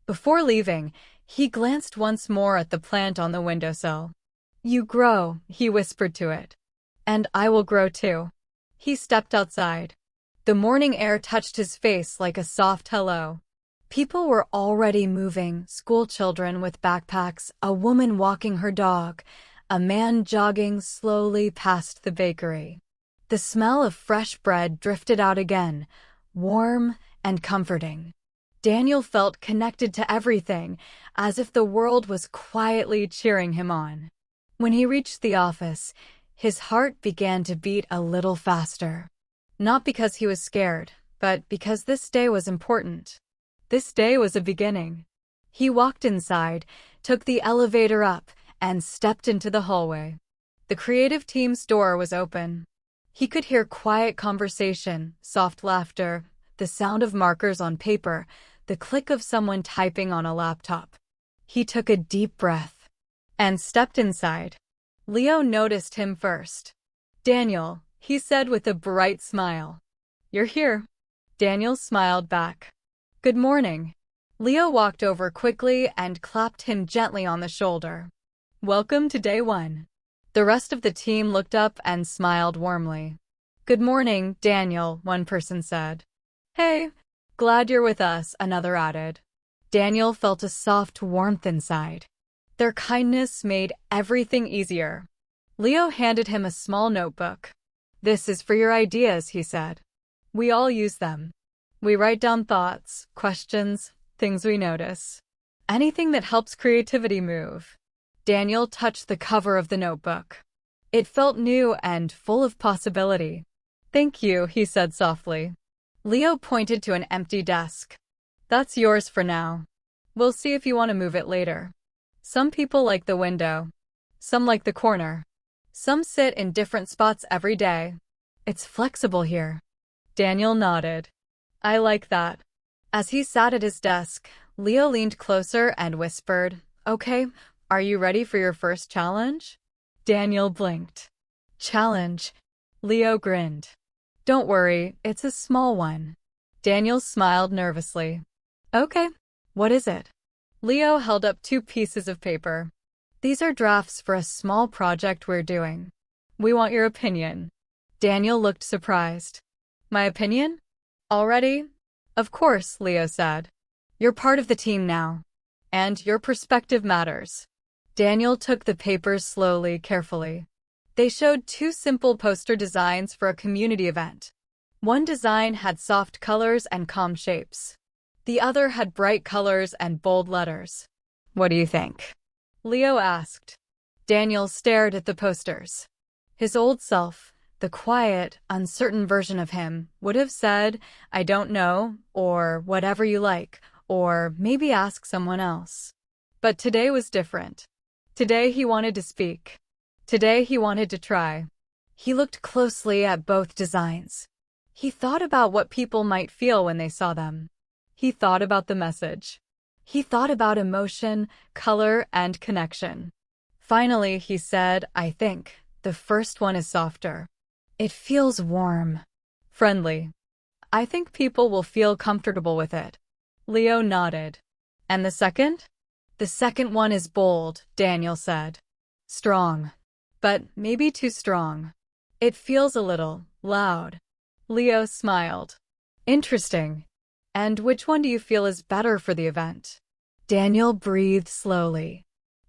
Before leaving, he glanced once more at the plant on the windowsill. You grow, he whispered to it. And I will grow too. He stepped outside. The morning air touched his face like a soft hello. People were already moving, school children with backpacks, a woman walking her dog, a man jogging slowly past the bakery. The smell of fresh bread drifted out again, warm and comforting. Daniel felt connected to everything, as if the world was quietly cheering him on. When he reached the office, his heart began to beat a little faster. Not because he was scared, but because this day was important. This day was a beginning. He walked inside, took the elevator up, and stepped into the hallway. The creative team's door was open. He could hear quiet conversation, soft laughter, the sound of markers on paper, the click of someone typing on a laptop. He took a deep breath and stepped inside. Leo noticed him first. Daniel, he said with a bright smile. You're here. Daniel smiled back. Good morning. Leo walked over quickly and clapped him gently on the shoulder. Welcome to day one. The rest of the team looked up and smiled warmly. Good morning, Daniel, one person said. Hey, glad you're with us, another added. Daniel felt a soft warmth inside. Their kindness made everything easier. Leo handed him a small notebook. This is for your ideas, he said. We all use them. We write down thoughts, questions, things we notice. Anything that helps creativity move. Daniel touched the cover of the notebook. It felt new and full of possibility. Thank you, he said softly. Leo pointed to an empty desk. That's yours for now. We'll see if you want to move it later. Some people like the window. Some like the corner. Some sit in different spots every day. It's flexible here. Daniel nodded. I like that. As he sat at his desk, Leo leaned closer and whispered, Okay, are you ready for your first challenge? Daniel blinked. Challenge? Leo grinned. Don't worry, it's a small one. Daniel smiled nervously. Okay, what is it? Leo held up 2 pieces of paper. These are drafts for a small project we're doing. We want your opinion. Daniel looked surprised. My opinion? Already? Of course, Leo said. You're part of the team now. And your perspective matters. Daniel took the papers slowly, carefully. They showed 2 simple poster designs for a community event. One design had soft colors and calm shapes. The other had bright colors and bold letters. What do you think? Leo asked. Daniel stared at the posters. His old self, the quiet, uncertain version of him would have said, "I don't know," or "whatever you like," or maybe ask someone else. But today was different. Today he wanted to speak. Today he wanted to try. He looked closely at both designs. He thought about what people might feel when they saw them. He thought about the message. He thought about emotion, color, and connection. Finally, he said, "I think the first one is softer. It feels warm, friendly. I think people will feel comfortable with it." Leo nodded. "And the second?" "The second one is bold," Daniel said. "Strong. But maybe too strong. It feels a little loud." Leo smiled. "Interesting. And which one do you feel is better for the event?" Daniel breathed slowly.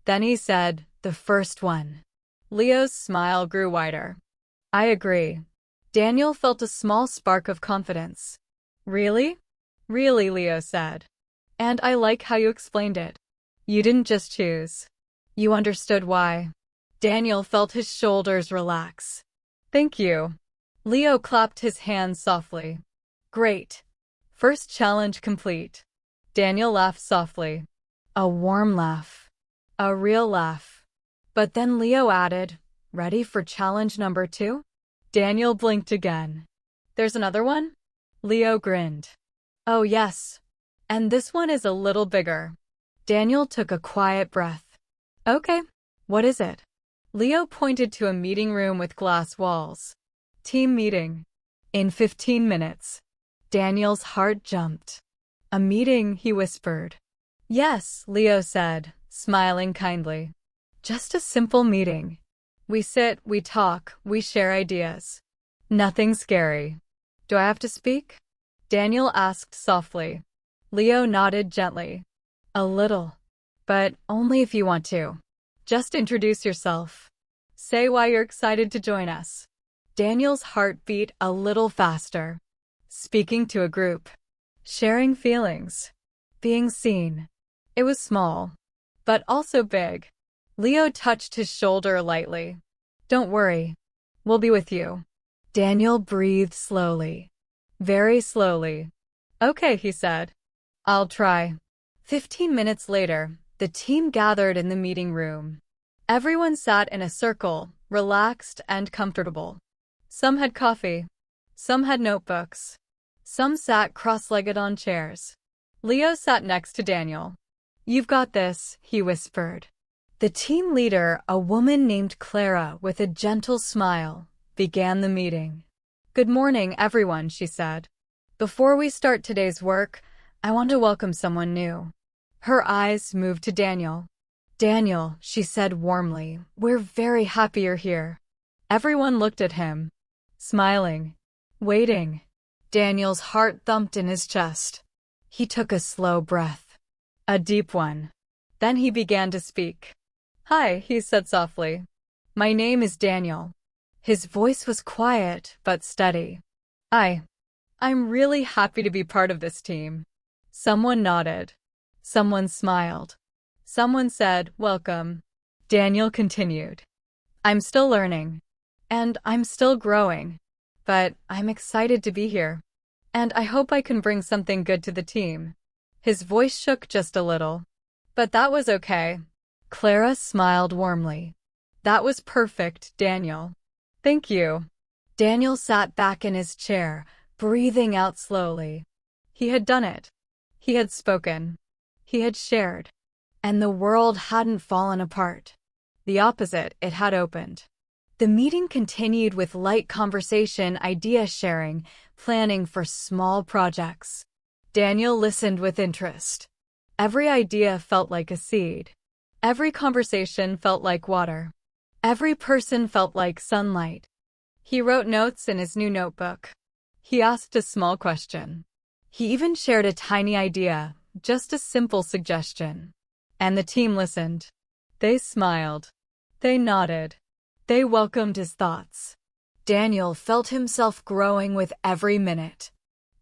Then he said, "The first one." Leo's smile grew wider. "I agree." Daniel felt a small spark of confidence. "Really?" "Really," Leo said. "And I like how you explained it. You didn't just choose. You understood why." Daniel felt his shoulders relax. "Thank you." Leo clapped his hands softly. "Great. First challenge complete." Daniel laughed softly. A warm laugh. A real laugh. But then Leo added, "Ready for challenge number 2? Daniel blinked again. "There's another one?" Leo grinned. "Oh yes. And this one is a little bigger." Daniel took a quiet breath. "Okay. What is it?" Leo pointed to a meeting room with glass walls. "Team meeting. In 15 minutes." Daniel's heart jumped. "A meeting," he whispered. "Yes," Leo said, smiling kindly. "Just a simple meeting. We sit, we talk, we share ideas. Nothing scary." "Do I have to speak?" Daniel asked softly. Leo nodded gently. "A little. But only if you want to. Just introduce yourself. Say why you're excited to join us." Daniel's heart beat a little faster. Speaking to a group. Sharing feelings. Being seen. It was small, but also big. Leo touched his shoulder lightly. "Don't worry. We'll be with you." Daniel breathed slowly. Very slowly. "Okay," he said. "I'll try." 15 minutes later, the team gathered in the meeting room. Everyone sat in a circle, relaxed and comfortable. Some had coffee. Some had notebooks. Some sat cross-legged on chairs. Leo sat next to Daniel. "You've got this," he whispered. The team leader, a woman named Clara with a gentle smile, began the meeting. "Good morning, everyone," she said. "Before we start today's work, I want to welcome someone new." Her eyes moved to Daniel. "Daniel," she said warmly, "we're very happy you're here." Everyone looked at him, smiling, waiting. Daniel's heart thumped in his chest. He took a slow breath. A deep one. Then he began to speak. "Hi," he said softly. "My name is Daniel." His voice was quiet but steady. I'm really happy to be part of this team." Someone nodded. Someone smiled. Someone said, "Welcome." Daniel continued. "I'm still learning. And I'm still growing. But I'm excited to be here. And I hope I can bring something good to the team." His voice shook just a little. "But that was okay." Clara smiled warmly. "That was perfect, Daniel." "Thank you." Daniel sat back in his chair, breathing out slowly. He had done it. He had spoken. He had shared. And the world hadn't fallen apart. The opposite, it had opened. The meeting continued with light conversation, idea sharing, planning for small projects. Daniel listened with interest. Every idea felt like a seed. Every conversation felt like water. Every person felt like sunlight. He wrote notes in his new notebook. He asked a small question. He even shared a tiny idea, just a simple suggestion. And the team listened. They smiled. They nodded. They welcomed his thoughts. Daniel felt himself growing with every minute.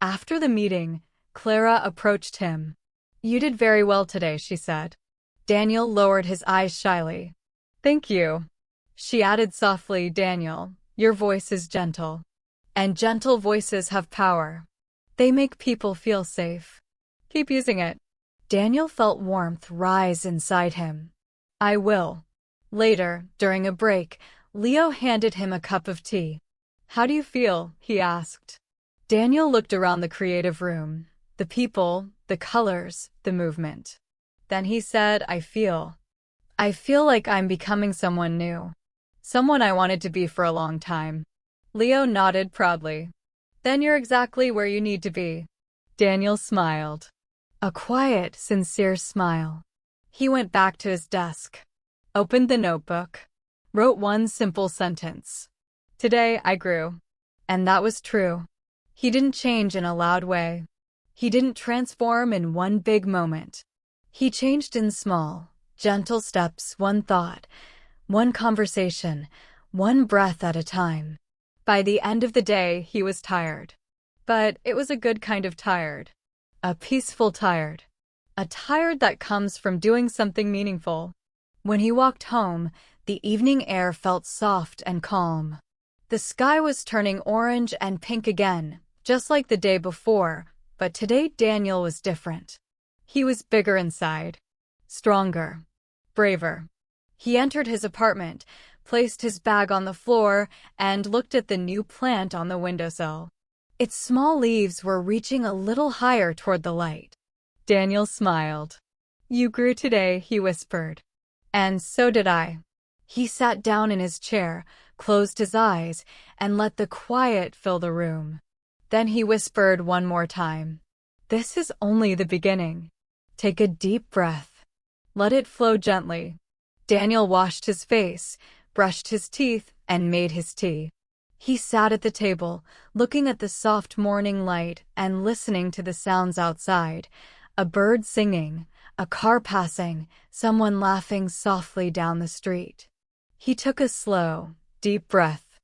After the meeting, Clara approached him. "You did very well today," she said. Daniel lowered his eyes shyly. "Thank you." She added softly, "Daniel, Your voice is gentle. And gentle voices have power. They make people feel safe. Keep using it. Daniel felt warmth rise inside him. I will. Later, during a break, Leo handed him a cup of tea. How do you feel? He asked. Daniel looked around the creative room. The people, the colors, the movement. Then he said, I feel like I'm becoming someone new. Someone I wanted to be for a long time. Leo nodded proudly. Then you're exactly where you need to be. Daniel smiled. A quiet, sincere smile. He went back to his desk, opened the notebook, wrote one simple sentence. Today I grew. And that was true. He didn't change in a loud way. He didn't transform in one big moment. He changed in small, gentle steps, one thought, one conversation, one breath at a time. By the end of the day, he was tired. But it was a good kind of tired. A peaceful tired. A tired that comes from doing something meaningful. When he walked home, the evening air felt soft and calm. The sky was turning orange and pink again, just like the day before, but today Daniel was different. He was bigger inside. Stronger. Braver. He entered his apartment, placed his bag on the floor, and looked at the new plant on the windowsill. Its small leaves were reaching a little higher toward the light. Daniel smiled. You grew today, he whispered. And so did I. He sat down in his chair, closed his eyes, and let the quiet fill the room. Then he whispered one more time. This is only the beginning. Take a deep breath. Let it flow gently. Daniel washed his face, brushed his teeth, and made his tea. He sat at the table, looking at the soft morning light and listening to the sounds outside. A bird singing, a car passing, someone laughing softly down the street. He took a slow, deep breath.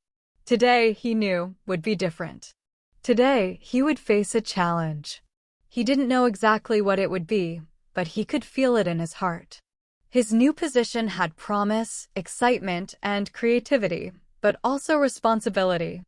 Today, he knew, would be different. Today, he would face a challenge. He didn't know exactly what it would be, but he could feel it in his heart. His new position had promise, excitement, and creativity, but also responsibility.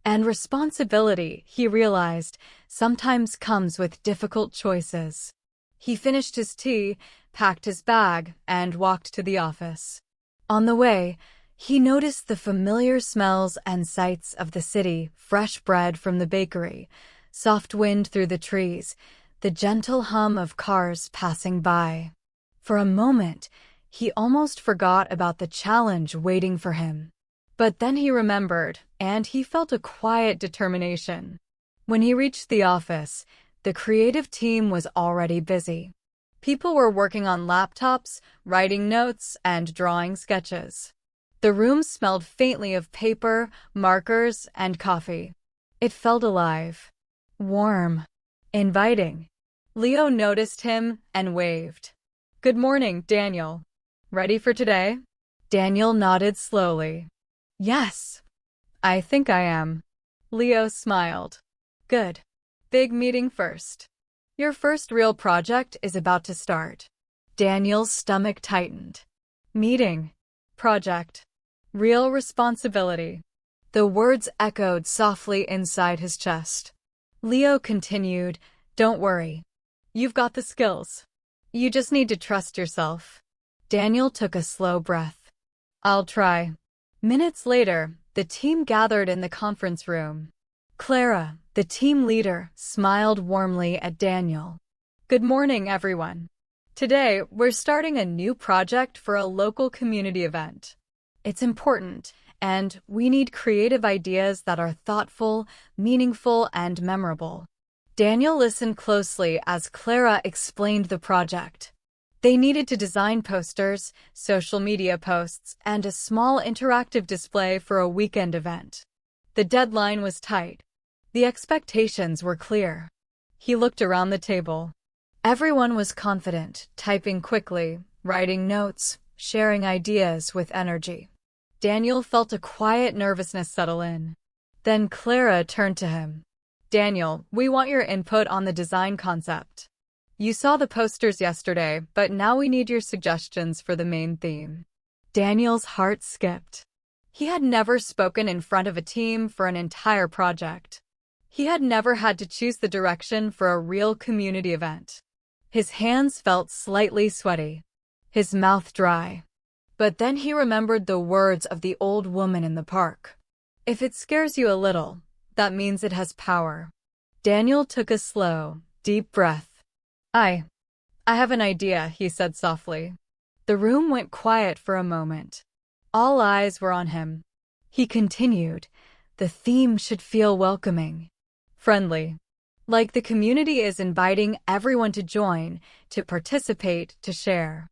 And responsibility, he realized, sometimes comes with difficult choices. He finished his tea, packed his bag, and walked to the office. On the way, he noticed the familiar smells and sights of the city, fresh bread from the bakery, soft wind through the trees, the gentle hum of cars passing by. For a moment, he almost forgot about the challenge waiting for him. But then he remembered, and he felt a quiet determination. When he reached the office, the creative team was already busy. People were working on laptops, writing notes, and drawing sketches. The room smelled faintly of paper, markers, and coffee. It felt alive. Warm. Inviting. Leo noticed him and waved. Good morning, Daniel. Ready for today? Daniel nodded slowly. Yes. I think I am. Leo smiled. Good. Big meeting first. Your first real project is about to start. Daniel's stomach tightened. Meeting. Project. Real responsibility. The words echoed softly inside his chest. Leo continued, Don't worry. You've got the skills. You just need to trust yourself. Daniel took a slow breath. I'll try. Minutes later, the team gathered in the conference room. Clara, the team leader, smiled warmly at Daniel. Good morning, everyone. Today, we're starting a new project for a local community event. It's important, and we need creative ideas that are thoughtful, meaningful, and memorable. Daniel listened closely as Clara explained the project. They needed to design posters, social media posts, and a small interactive display for a weekend event. The deadline was tight. The expectations were clear. He looked around the table. Everyone was confident, typing quickly, writing notes, sharing ideas with energy. Daniel felt a quiet nervousness settle in. Then Clara turned to him. Daniel, we want your input on the design concept. You saw the posters yesterday, but now we need your suggestions for the main theme. Daniel's heart skipped. He had never spoken in front of a team for an entire project. He had never had to choose the direction for a real community event. His hands felt slightly sweaty, his mouth dry. But then he remembered the words of the old woman in the park. If it scares you a little, that means it has power. Daniel took a slow, deep breath. I have an idea, he said softly. The room went quiet for a moment. All eyes were on him. He continued, the theme should feel welcoming, friendly. Like the community is inviting everyone to join, to participate, to share.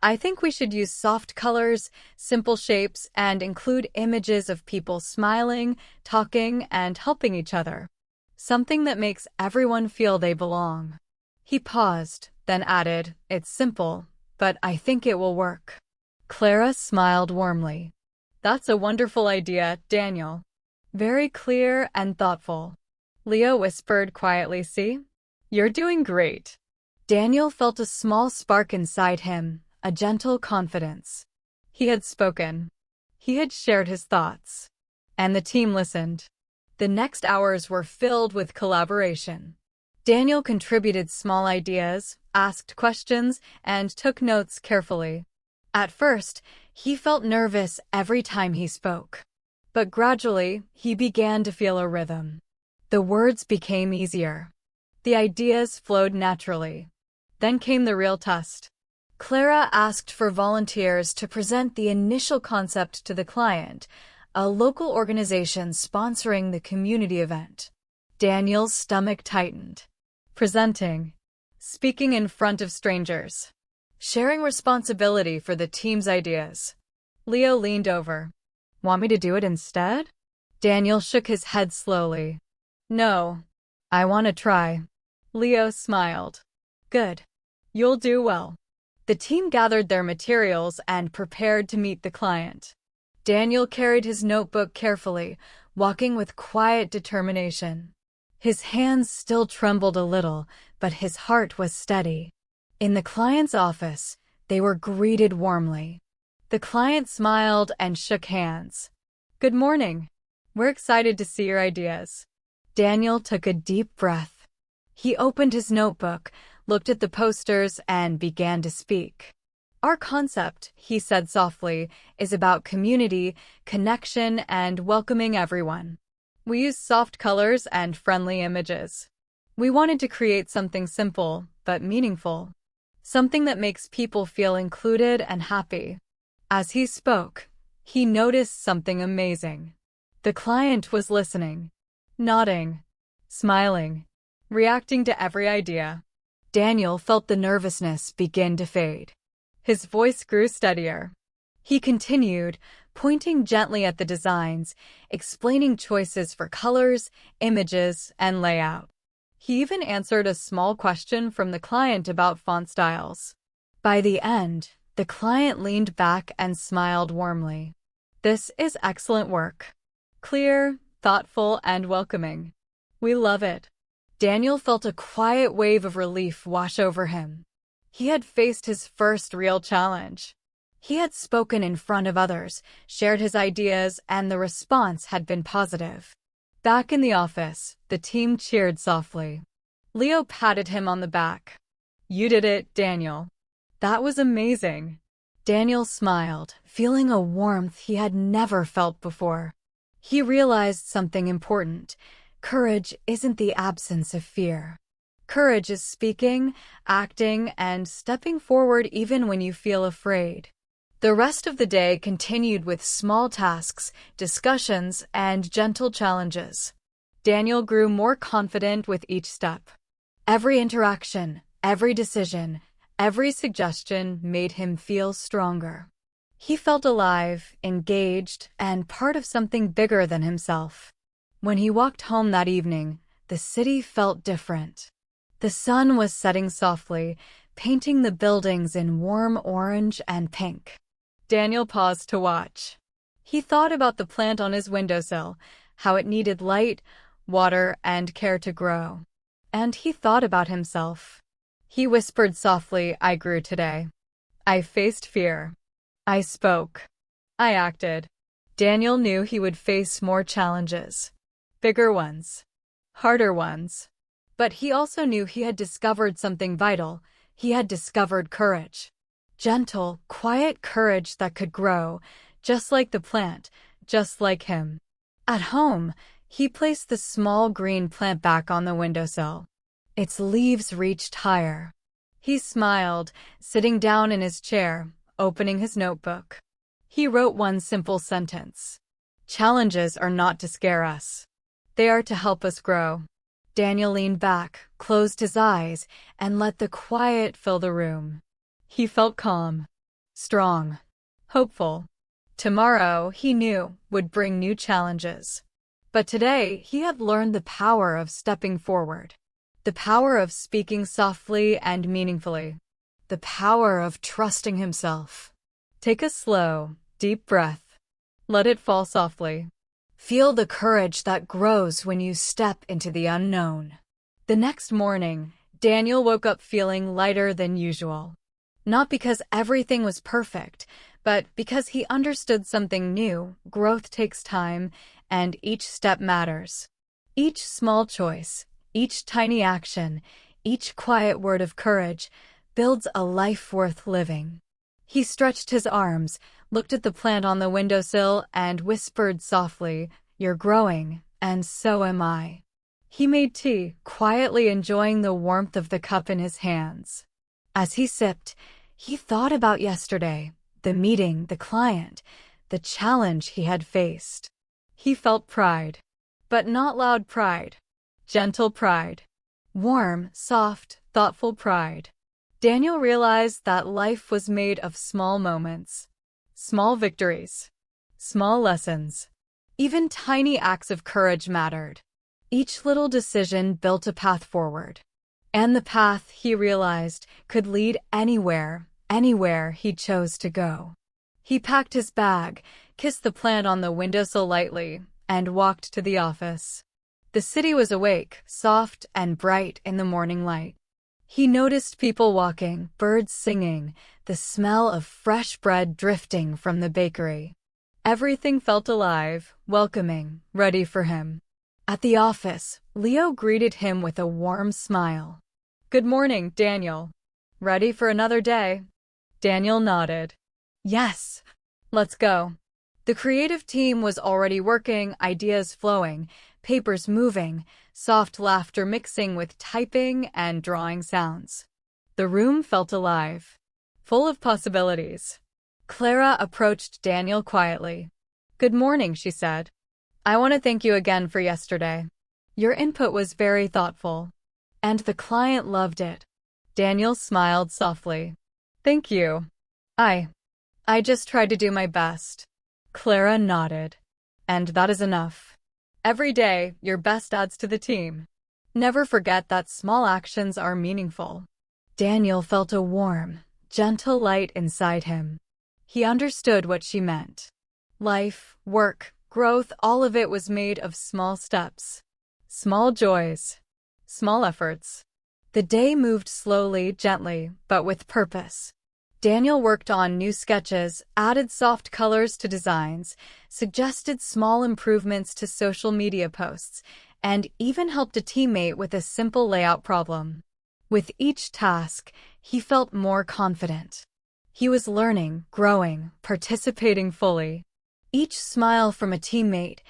I think we should use soft colors, simple shapes, and include images of people smiling, talking, and helping each other. Something that makes everyone feel they belong. He paused, then added, it's simple, but I think it will work. Clara smiled warmly. That's a wonderful idea, Daniel. Very clear and thoughtful. Leo whispered quietly, see? You're doing great. Daniel felt a small spark inside him, a gentle confidence. He had spoken. He had shared his thoughts. And the team listened. The next hours were filled with collaboration. Daniel contributed small ideas, asked questions, and took notes carefully. At first, he felt nervous every time he spoke. But gradually, he began to feel a rhythm. The words became easier. The ideas flowed naturally. Then came the real test. Clara asked for volunteers to present the initial concept to the client, a local organization sponsoring the community event. Daniel's stomach tightened. Presenting. Speaking in front of strangers. Sharing responsibility for the team's ideas. Leo leaned over. Want me to do it instead? Daniel shook his head slowly. No. I want to try. Leo smiled. Good. You'll do well. The team gathered their materials and prepared to meet the client. Daniel carried his notebook carefully, walking with quiet determination. His hands still trembled a little, but his heart was steady. In the client's office, they were greeted warmly. The client smiled and shook hands. Good morning. We're excited to see your ideas. Daniel took a deep breath. He opened his notebook, looked at the posters, and began to speak. Our concept, he said softly, is about community, connection, and welcoming everyone. We use soft colors and friendly images. We wanted to create something simple, but meaningful. Something that makes people feel included and happy. As he spoke, he noticed something amazing. The client was listening, nodding, smiling, reacting to every idea. Daniel felt the nervousness begin to fade. His voice grew steadier. He continued, pointing gently at the designs, explaining choices for colors, images, and layout. He even answered a small question from the client about font styles. By the end, the client leaned back and smiled warmly. This is excellent work. Clear, thoughtful, and welcoming. We love it. Daniel felt a quiet wave of relief wash over him. He had faced his first real challenge. He had spoken in front of others, shared his ideas, and the response had been positive. Back in the office, the team cheered softly. Leo patted him on the back. You did it, Daniel. That was amazing. Daniel smiled, feeling a warmth he had never felt before. He realized something important. Courage isn't the absence of fear. Courage is speaking, acting, and stepping forward even when you feel afraid. The rest of the day continued with small tasks, discussions, and gentle challenges. Daniel grew more confident with each step. Every interaction, every decision, every suggestion made him feel stronger. He felt alive, engaged, and part of something bigger than himself. When he walked home that evening, the city felt different. The sun was setting softly, painting the buildings in warm orange and pink. Daniel paused to watch. He thought about the plant on his windowsill, how it needed light, water, and care to grow. And he thought about himself. He whispered softly, I grew today. I faced fear. I spoke. I acted. Daniel knew he would face more challenges. Bigger ones. Harder ones. But he also knew he had discovered something vital. He had discovered courage. Gentle, quiet courage that could grow, just like the plant, just like him. At home, he placed the small green plant back on the windowsill. Its leaves reached higher. He smiled, sitting down in his chair, opening his notebook. He wrote one simple sentence. Challenges are not to scare us. They are to help us grow. Daniel leaned back, closed his eyes, and let the quiet fill the room. He felt calm, strong, hopeful. Tomorrow, he knew, would bring new challenges. But today, he had learned the power of stepping forward. The power of speaking softly and meaningfully. The power of trusting himself. Take a slow, deep breath. Let it fall softly. Feel the courage that grows when you step into the unknown. The next morning, Daniel woke up feeling lighter than usual. Not because everything was perfect, but because he understood something new. Growth takes time, and each step matters. Each small choice, each tiny action, each quiet word of courage builds a life worth living. He stretched his arms, looked at the plant on the windowsill, and whispered softly, "You're growing, and so am I." He made tea, quietly enjoying the warmth of the cup in his hands. As he sipped, he thought about yesterday, the meeting, the client, the challenge he had faced. He felt pride. But not loud pride. Gentle pride. Warm, soft, thoughtful pride. Daniel realized that life was made of small moments. Small victories. Small lessons. Even tiny acts of courage mattered. Each little decision built a path forward. And the path, he realized, could lead anywhere he chose to go. He packed his bag, kissed the plant on the windowsill lightly, and walked to the office. The city was awake, soft and bright in the morning light. He noticed people walking, birds singing, the smell of fresh bread drifting from the bakery. Everything felt alive, welcoming, ready for him. At the office, Leo greeted him with a warm smile. "Good morning, Daniel. Ready for another day?" Daniel nodded. "Yes. Let's go." The creative team was already working, ideas flowing, papers moving, soft laughter mixing with typing and drawing sounds. The room felt alive, full of possibilities. Clara approached Daniel quietly. "Good morning," she said. "I want to thank you again for yesterday. Your input was very thoughtful, and the client loved it." Daniel smiled softly. "Thank you. I just tried to do my best." Clara nodded. "And that is enough. Every day, your best adds to the team. Never forget that small actions are meaningful." Daniel felt a warm, gentle light inside him. He understood what she meant. Life, work, growth, all of it was made of small steps. Small joys. Small efforts. The day moved slowly, gently, but with purpose. Daniel worked on new sketches, added soft colors to designs, suggested small improvements to social media posts, and even helped a teammate with a simple layout problem. With each task, he felt more confident. He was learning, growing, participating fully. Each smile from a teammate,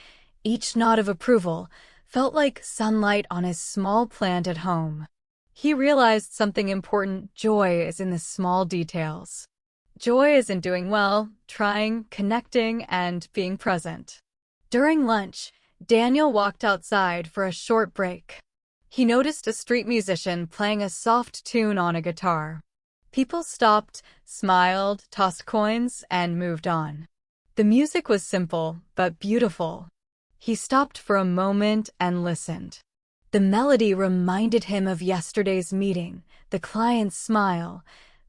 each nod of approval, felt like sunlight on his small plant at home. He realized something important: joy is in the small details. Joy is in doing well, trying, connecting, and being present. During lunch, Daniel walked outside for a short break. He noticed a street musician playing a soft tune on a guitar. People stopped, smiled, tossed coins, and moved on. The music was simple, but beautiful. He stopped for a moment and listened. The melody reminded him of yesterday's meeting, the client's smile,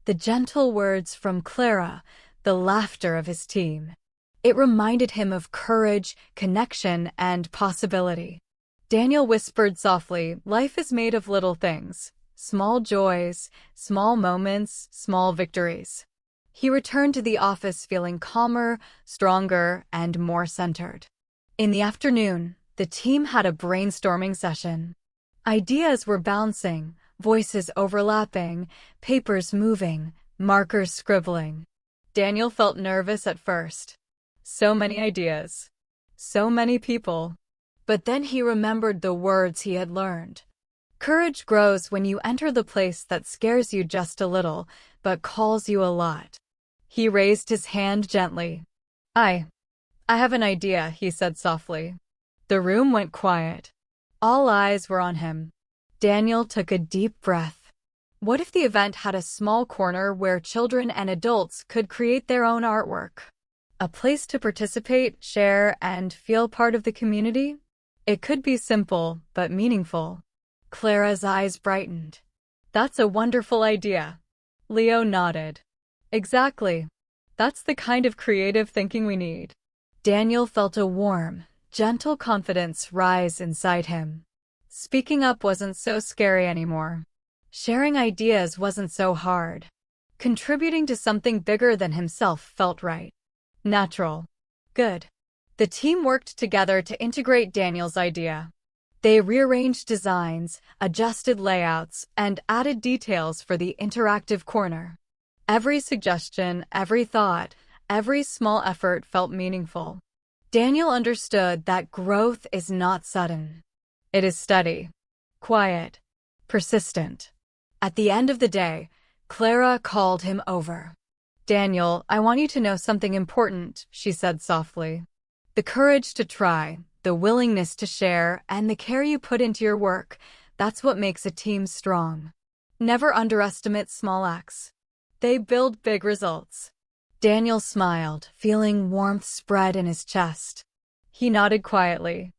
the gentle words from Clara, the laughter of his team. It reminded him of courage, connection, and possibility. Daniel whispered softly, "Life is made of little things, small joys, small moments, small victories." He returned to the office feeling calmer, stronger, and more centered. In the afternoon, the team had a brainstorming session. Ideas were bouncing, voices overlapping, papers moving, markers scribbling. Daniel felt nervous at first. So many ideas. So many people. But then he remembered the words he had learned. Courage grows when you enter the place that scares you just a little, but calls you a lot. He raised his hand gently. I have an idea, he said softly. The room went quiet. All eyes were on him. Daniel took a deep breath. What if the event had a small corner where children and adults could create their own artwork? A place to participate, share, and feel part of the community? It could be simple, but meaningful. Clara's eyes brightened. That's a wonderful idea. Leo nodded. Exactly. That's the kind of creative thinking we need. Daniel felt a warm, gentle confidence rise inside him. Speaking up wasn't so scary anymore. Sharing ideas wasn't so hard. Contributing to something bigger than himself felt right. Natural. Good. The team worked together to integrate Daniel's idea. They rearranged designs, adjusted layouts, and added details for the interactive corner. Every suggestion, every thought, every small effort felt meaningful. Daniel understood that growth is not sudden. It is steady, quiet, persistent. At the end of the day, Clara called him over. Daniel, I want you to know something important, she said softly. The courage to try, the willingness to share, and the care you put into your work, that's what makes a team strong. Never underestimate small acts. They build big results. Daniel smiled, feeling warmth spread in his chest. He nodded quietly.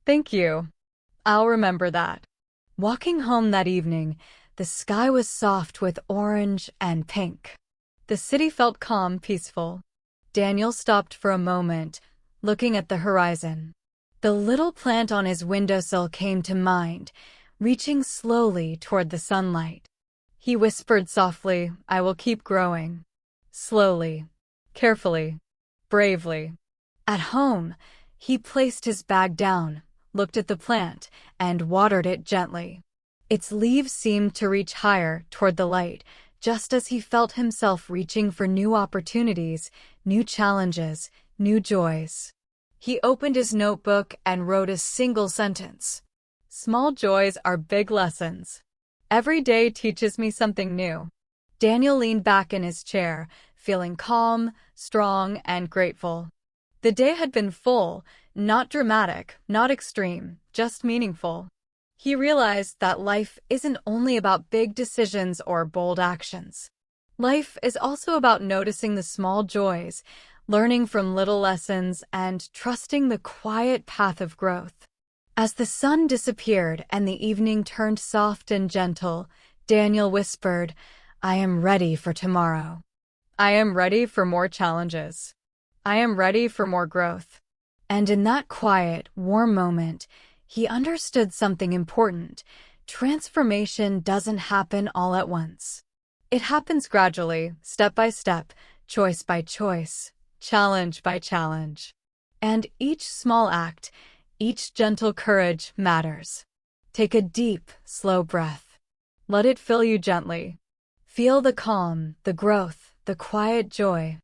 Thank you. I'll remember that. Walking home that evening, the sky was soft with orange and pink. The city felt calm, peaceful. Daniel stopped for a moment, looking at the horizon. The little plant on his windowsill came to mind, reaching slowly toward the sunlight. He whispered softly, I will keep growing. Slowly, carefully, bravely. At home, he placed his bag down, looked at the plant, and watered it gently. Its leaves seemed to reach higher toward the light, just as he felt himself reaching for new opportunities, new challenges, new joys. He opened his notebook and wrote a single sentence. Small joys are big lessons. Every day teaches me something new. Daniel leaned back in his chair, feeling calm, strong, and grateful. The day had been full, not dramatic, not extreme, just meaningful. He realized that life isn't only about big decisions or bold actions. Life is also about noticing the small joys, learning from little lessons, and trusting the quiet path of growth. As the sun disappeared and the evening turned soft and gentle, Daniel whispered, I am ready for tomorrow. I am ready for more challenges. I am ready for more growth. And in that quiet, warm moment, he understood something important. Transformation doesn't happen all at once. It happens gradually, step by step, choice by choice, challenge by challenge. And each small act, each gentle courage matters. Take a deep, slow breath. Let it fill you gently. Feel the calm, the growth, the quiet joy.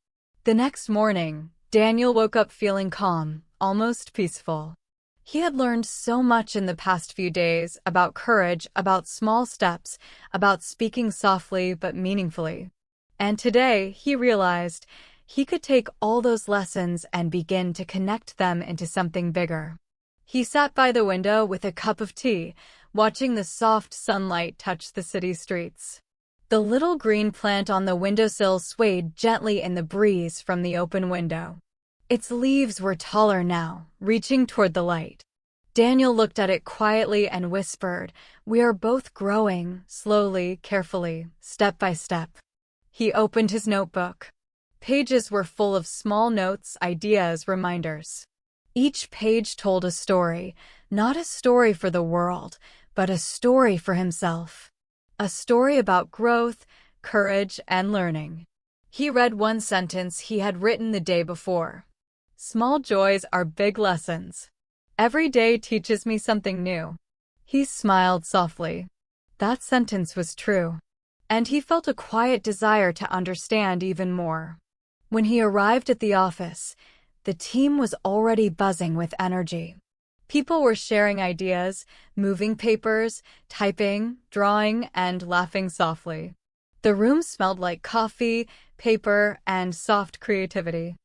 The next morning, Daniel woke up feeling calm, almost peaceful. He had learned so much in the past few days about courage, about small steps, about speaking softly but meaningfully. And today, he realized he could take all those lessons and begin to connect them into something bigger. He sat by the window with a cup of tea, watching the soft sunlight touch the city streets. The little green plant on the windowsill swayed gently in the breeze from the open window. Its leaves were taller now, reaching toward the light. Daniel looked at it quietly and whispered, We are both growing, slowly, carefully, step by step. He opened his notebook. Pages were full of small notes, ideas, reminders. Each page told a story, not a story for the world, but a story for himself. A story about growth, courage, and learning. He read one sentence he had written the day before. Small joys are big lessons. Every day teaches me something new. He smiled softly. That sentence was true. And he felt a quiet desire to understand even more. When he arrived at the office, the team was already buzzing with energy. People were sharing ideas, moving papers, typing, drawing, and laughing softly. The room smelled like coffee, paper, and soft creativity.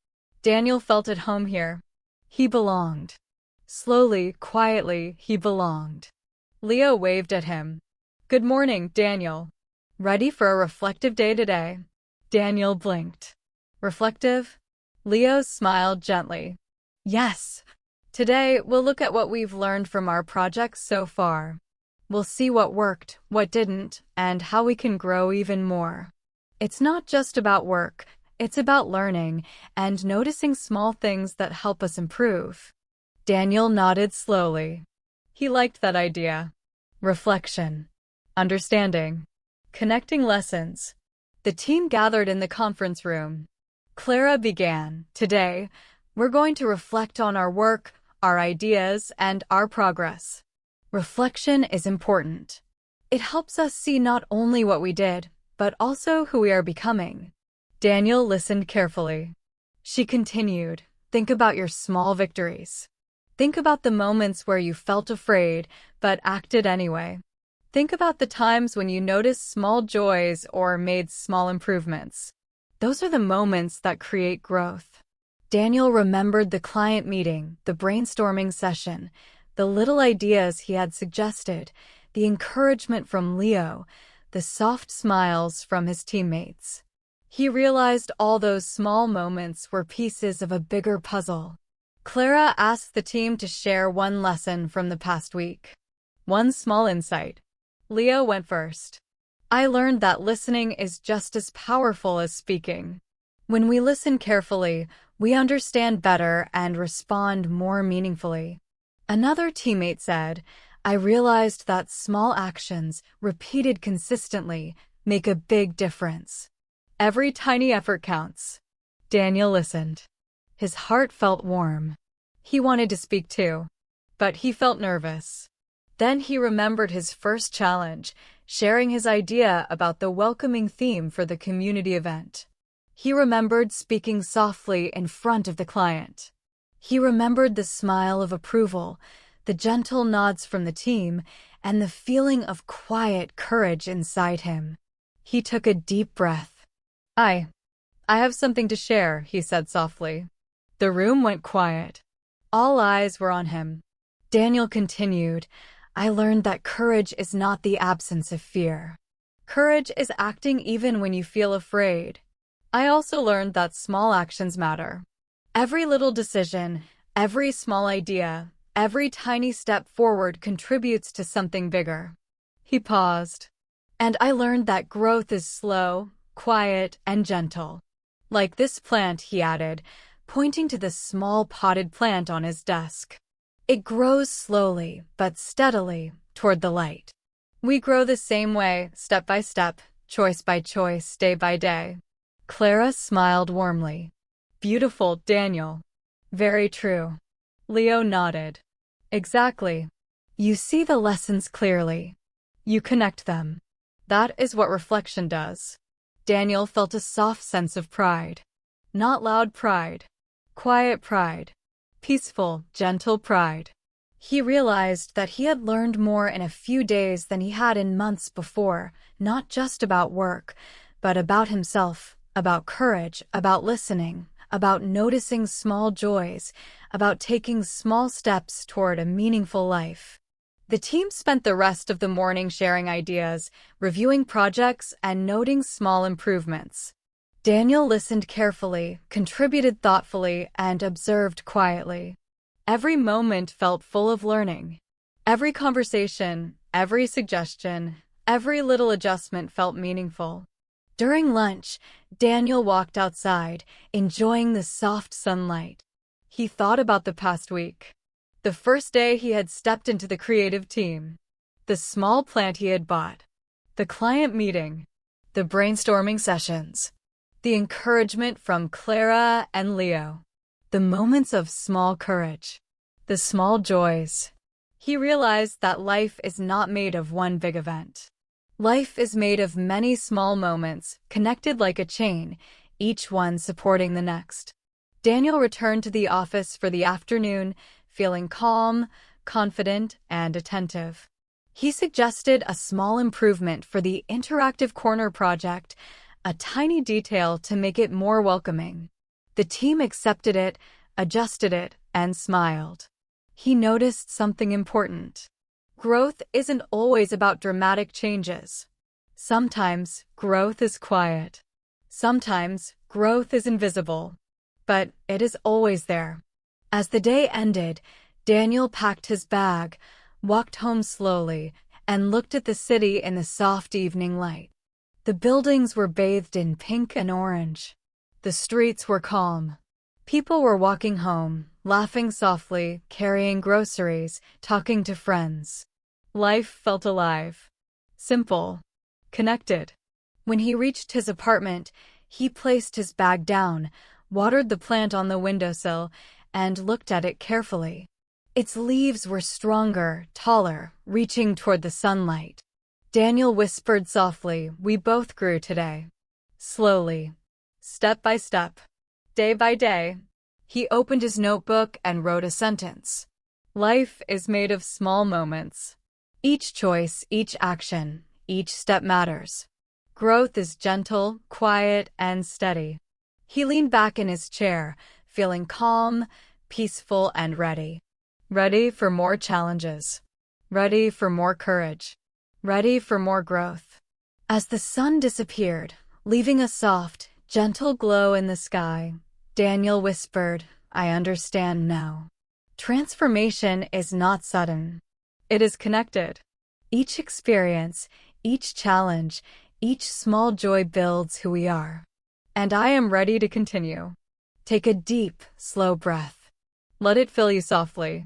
Daniel felt at home here. He belonged. Slowly, quietly, he belonged. Leo waved at him. Good morning, Daniel. Ready for a reflective day today? Daniel blinked. Reflective? Leo smiled gently. Yes. Today, we'll look at what we've learned from our projects so far. We'll see what worked, what didn't, and how we can grow even more. It's not just about work, it's about learning and noticing small things that help us improve. Daniel nodded slowly. He liked that idea. Reflection. Understanding. Connecting lessons. The team gathered in the conference room. Clara began. Today, we're going to reflect on our work, our ideas, and our progress. Reflection is important. It helps us see not only what we did, but also who we are becoming. Daniel listened carefully. She continued, think about your small victories. Think about the moments where you felt afraid, but acted anyway. Think about the times when you noticed small joys or made small improvements. Those are the moments that create growth. Daniel remembered the client meeting, the brainstorming session, the little ideas he had suggested, the encouragement from Leo, the soft smiles from his teammates. He realized all those small moments were pieces of a bigger puzzle. Clara asked the team to share one lesson from the past week. One small insight. Leo went first. I learned that listening is just as powerful as speaking. When we listen carefully, we understand better and respond more meaningfully. Another teammate said, I realized that small actions, repeated consistently, make a big difference. Every tiny effort counts. Daniel listened. His heart felt warm. He wanted to speak too, but he felt nervous. Then he remembered his first challenge, sharing his idea about the welcoming theme for the community event. He remembered speaking softly in front of the client. He remembered the smile of approval, the gentle nods from the team, and the feeling of quiet courage inside him. He took a deep breath. I have something to share, he said softly. The room went quiet. All eyes were on him. Daniel continued, I learned that courage is not the absence of fear. Courage is acting even when you feel afraid. I also learned that small actions matter. Every little decision, every small idea, every tiny step forward contributes to something bigger. He paused. And I learned that growth is slow, quiet, and gentle. Like this plant, he added, pointing to the small potted plant on his desk. It grows slowly, but steadily, toward the light. We grow the same way, step by step, choice by choice, day by day. Clara smiled warmly. Beautiful, Daniel. Very true. Leo nodded. Exactly. You see the lessons clearly. You connect them. That is what reflection does. Daniel felt a soft sense of pride. Not loud pride. Quiet pride. Peaceful, gentle pride. He realized that he had learned more in a few days than he had in months before, not just about work, but about himself, about courage, about listening, about noticing small joys, about taking small steps toward a meaningful life. The team spent the rest of the morning sharing ideas, reviewing projects, and noting small improvements. Daniel listened carefully, contributed thoughtfully, and observed quietly. Every moment felt full of learning. Every conversation, every suggestion, every little adjustment felt meaningful. During lunch, Daniel walked outside, enjoying the soft sunlight. He thought about the past week. The first day he had stepped into the creative team. The small plant he had bought. The client meeting. The brainstorming sessions. The encouragement from Clara and Leo. The moments of small courage. The small joys. He realized that life is not made of one big event. Life is made of many small moments, connected like a chain, each one supporting the next. Daniel returned to the office for the afternoon, feeling calm, confident, and attentive. He suggested a small improvement for the interactive corner project, a tiny detail to make it more welcoming. The team accepted it, adjusted it, and smiled. He noticed something important. Growth isn't always about dramatic changes. Sometimes growth is quiet. Sometimes growth is invisible. But it is always there. As the day ended, Daniel packed his bag, walked home slowly, and looked at the city in the soft evening light. The buildings were bathed in pink and orange. The streets were calm. People were walking home, laughing softly, carrying groceries, talking to friends. Life felt alive. Simple. Connected. When he reached his apartment, he placed his bag down, watered the plant on the windowsill, and looked at it carefully. Its leaves were stronger, taller, reaching toward the sunlight. Daniel whispered softly, "We both grew today." Slowly. Step by step. Day by day. He opened his notebook and wrote a sentence. Life is made of small moments. Each choice, each action, each step matters. Growth is gentle, quiet, and steady. He leaned back in his chair, feeling calm, peaceful, and ready. Ready for more challenges. Ready for more courage. Ready for more growth. As the sun disappeared, leaving a soft, gentle glow in the sky, Daniel whispered, "I understand now." Transformation is not sudden. It is connected. Each experience, each challenge, each small joy builds who we are. And I am ready to continue. Take a deep, slow breath. Let it fill you softly.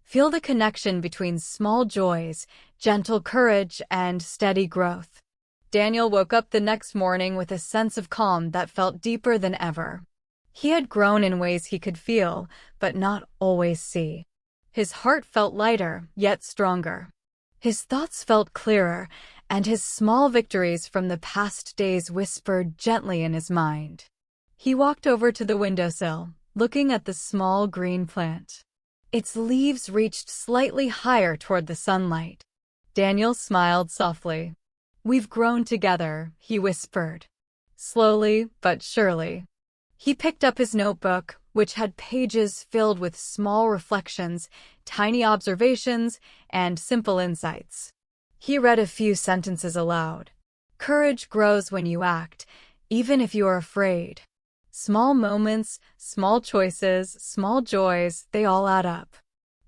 Feel the connection between small joys, gentle courage, and steady growth. Daniel woke up the next morning with a sense of calm that felt deeper than ever. He had grown in ways he could feel, but not always see. His heart felt lighter, yet stronger. His thoughts felt clearer, and his small victories from the past days whispered gently in his mind. He walked over to the windowsill, looking at the small green plant. Its leaves reached slightly higher toward the sunlight. Daniel smiled softly. "We've grown together," he whispered. Slowly but surely. He picked up his notebook, which had pages filled with small reflections, tiny observations, and simple insights. He read a few sentences aloud. Courage grows when you act, even if you are afraid. Small moments, small choices, small joys, they all add up.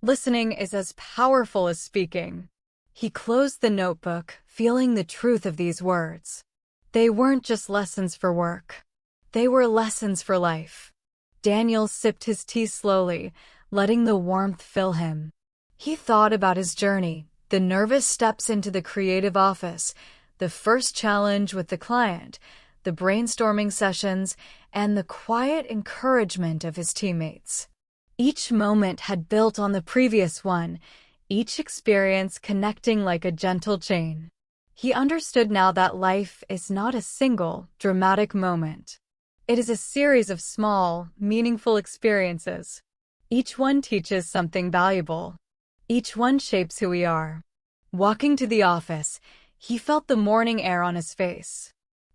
Listening is as powerful as speaking. He closed the notebook, feeling the truth of these words. They weren't just lessons for work. They were lessons for life. Daniel sipped his tea slowly, letting the warmth fill him. He thought about his journey, the nervous steps into the creative office, the first challenge with the client, the brainstorming sessions, and the quiet encouragement of his teammates. Each moment had built on the previous one, each experience connecting like a gentle chain. He understood now that life is not a single, dramatic moment. It is a series of small, meaningful experiences. Each one teaches something valuable. Each one shapes who we are. Walking to the office, he felt the morning air on his face.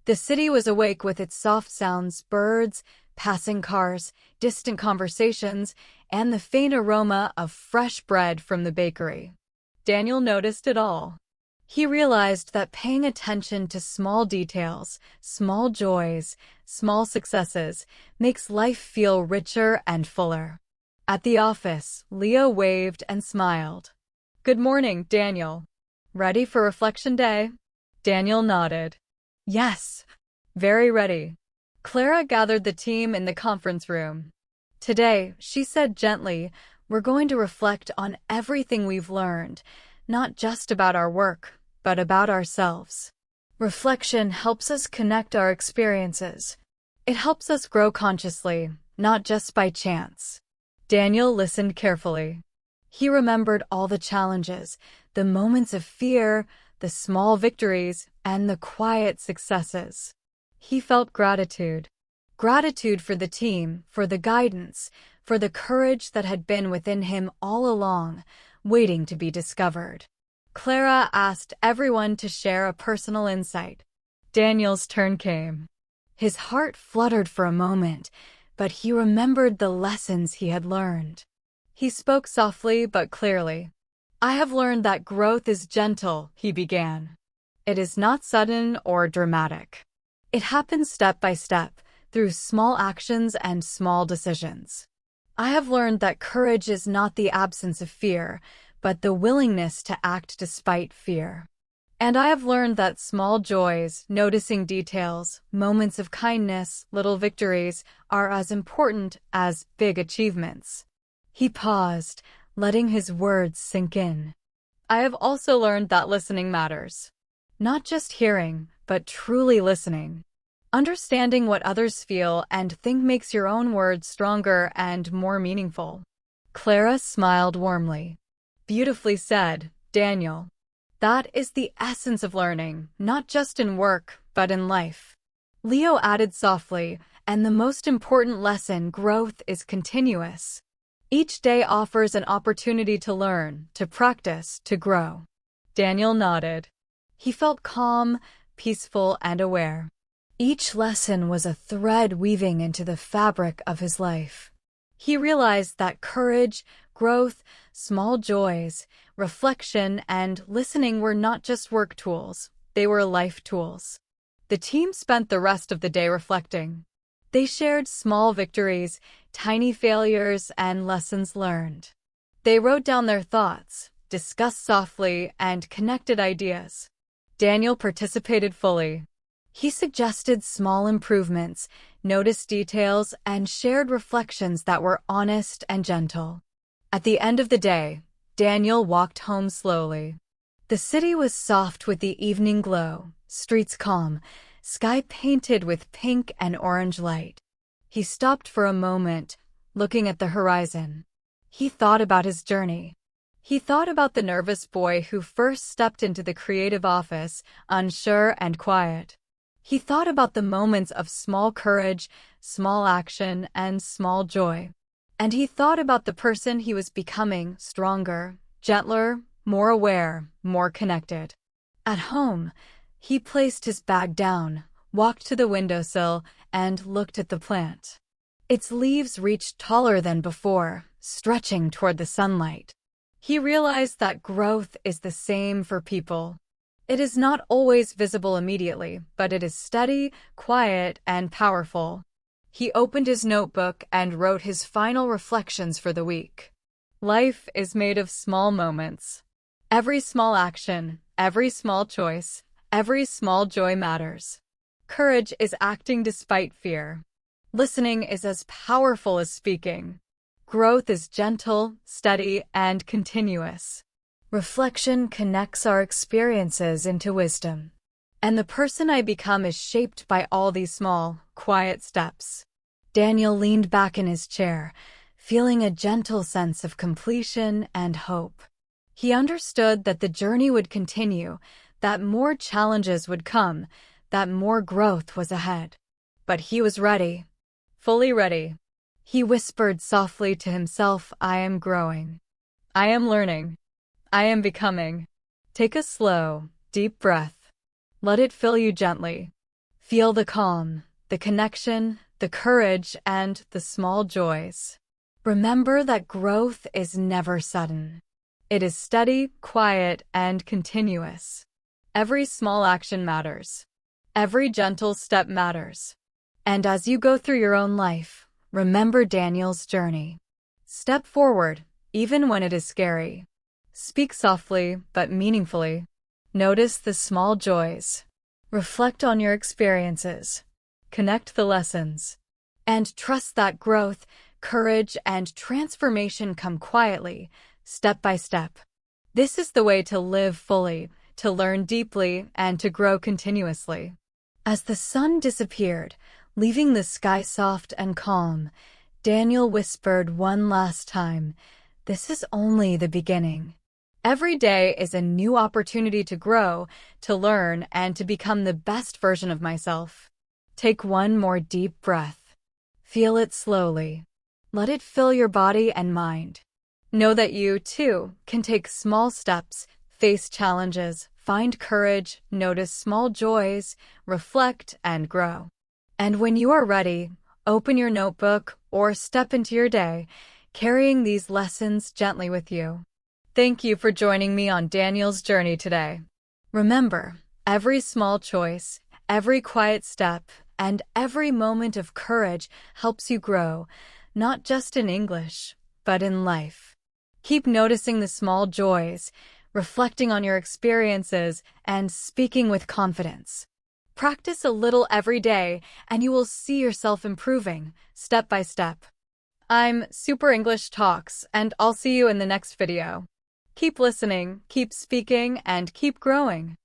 The city was awake with its soft sounds, birds, passing cars, distant conversations, and the faint aroma of fresh bread from the bakery. Daniel noticed it all. He realized that paying attention to small details, small joys, small successes, makes life feel richer and fuller. At the office, Leo waved and smiled. "Good morning, Daniel. Ready for reflection day?" Daniel nodded. "Yes, very ready." Clara gathered the team in the conference room. "Today," she said gently, "we're going to reflect on everything we've learned, not just about our work, but about ourselves. Reflection helps us connect our experiences. It helps us grow consciously, not just by chance. Daniel listened carefully. He remembered all the challenges, the moments of fear, the small victories, and the quiet successes. He felt gratitude. Gratitude for the team, for the guidance, for the courage that had been within him all along, waiting to be discovered. Clara asked everyone to share a personal insight. Daniel's turn came. His heart fluttered for a moment, but he remembered the lessons he had learned. He spoke softly but clearly. "I have learned that growth is gentle," he began. "It is not sudden or dramatic. It happens step by step, through small actions and small decisions. I have learned that courage is not the absence of fear, but the willingness to act despite fear. And I have learned that small joys, noticing details, moments of kindness, little victories, are as important as big achievements." He paused, letting his words sink in. "I have also learned that listening matters. Not just hearing, but truly listening. Understanding what others feel and think makes your own words stronger and more meaningful." Clara smiled warmly. "Beautifully said, Daniel. That is the essence of learning, not just in work, but in life." Leo added softly, "And the most important lesson, growth is continuous. Each day offers an opportunity to learn, to practice, to grow." Daniel nodded. He felt calm, peaceful, and aware. Each lesson was a thread weaving into the fabric of his life. He realized that courage, growth, small joys, reflection, and listening were not just work tools, they were life tools. The team spent the rest of the day reflecting. They shared small victories, tiny failures, and lessons learned. They wrote down their thoughts, discussed softly, and connected ideas. Daniel participated fully. He suggested small improvements, noticed details, and shared reflections that were honest and gentle. At the end of the day, Daniel walked home slowly. The city was soft with the evening glow, streets calm, sky painted with pink and orange light. He stopped for a moment, looking at the horizon. He thought about his journey. He thought about the nervous boy who first stepped into the creative office, unsure and quiet. He thought about the moments of small courage, small action, and small joy. And he thought about the person he was becoming, stronger, gentler, more aware, more connected. At home, he placed his bag down, walked to the windowsill, and looked at the plant. Its leaves reached taller than before, stretching toward the sunlight. He realized that growth is the same for people. It is not always visible immediately, but it is steady, quiet, and powerful. He opened his notebook and wrote his final reflections for the week. Life is made of small moments. Every small action, every small choice, every small joy matters. Courage is acting despite fear. Listening is as powerful as speaking. Growth is gentle, steady, and continuous. Reflection connects our experiences into wisdom. And the person I become is shaped by all these small, quiet steps. Daniel leaned back in his chair, feeling a gentle sense of completion and hope. He understood that the journey would continue, that more challenges would come, that more growth was ahead. But he was ready, fully ready. He whispered softly to himself, "I am growing. I am learning. I am becoming." Take a slow, deep breath. Let it fill you gently. Feel the calm, the connection, the courage, and the small joys. Remember that growth is never sudden. It is steady, quiet, and continuous. Every small action matters. Every gentle step matters. And as you go through your own life, remember Daniel's journey. Step forward, even when it is scary. Speak softly, but meaningfully. Notice the small joys. Reflect on your experiences. Connect the lessons. And trust that growth, courage, and transformation come quietly, step by step. This is the way to live fully, to learn deeply, and to grow continuously. As the sun disappeared, Leaving the sky soft and calm, Daniel whispered one last time, "This is only the beginning." Every day is a new opportunity to grow, to learn, and to become the best version of myself. Take one more deep breath. Feel it slowly. Let it fill your body and mind. Know that you, too, can take small steps, face challenges, find courage, notice small joys, reflect, and grow. And when you are ready, open your notebook or step into your day, carrying these lessons gently with you. Thank you for joining me on Daniel's journey today. Remember, every small choice, every quiet step, and every moment of courage helps you grow, not just in English, but in life. Keep noticing the small joys, reflecting on your experiences, and speaking with confidence. Practice a little every day, and you will see yourself improving, step by step. I'm Super English Talks, and I'll see you in the next video. Keep listening, keep speaking, and keep growing.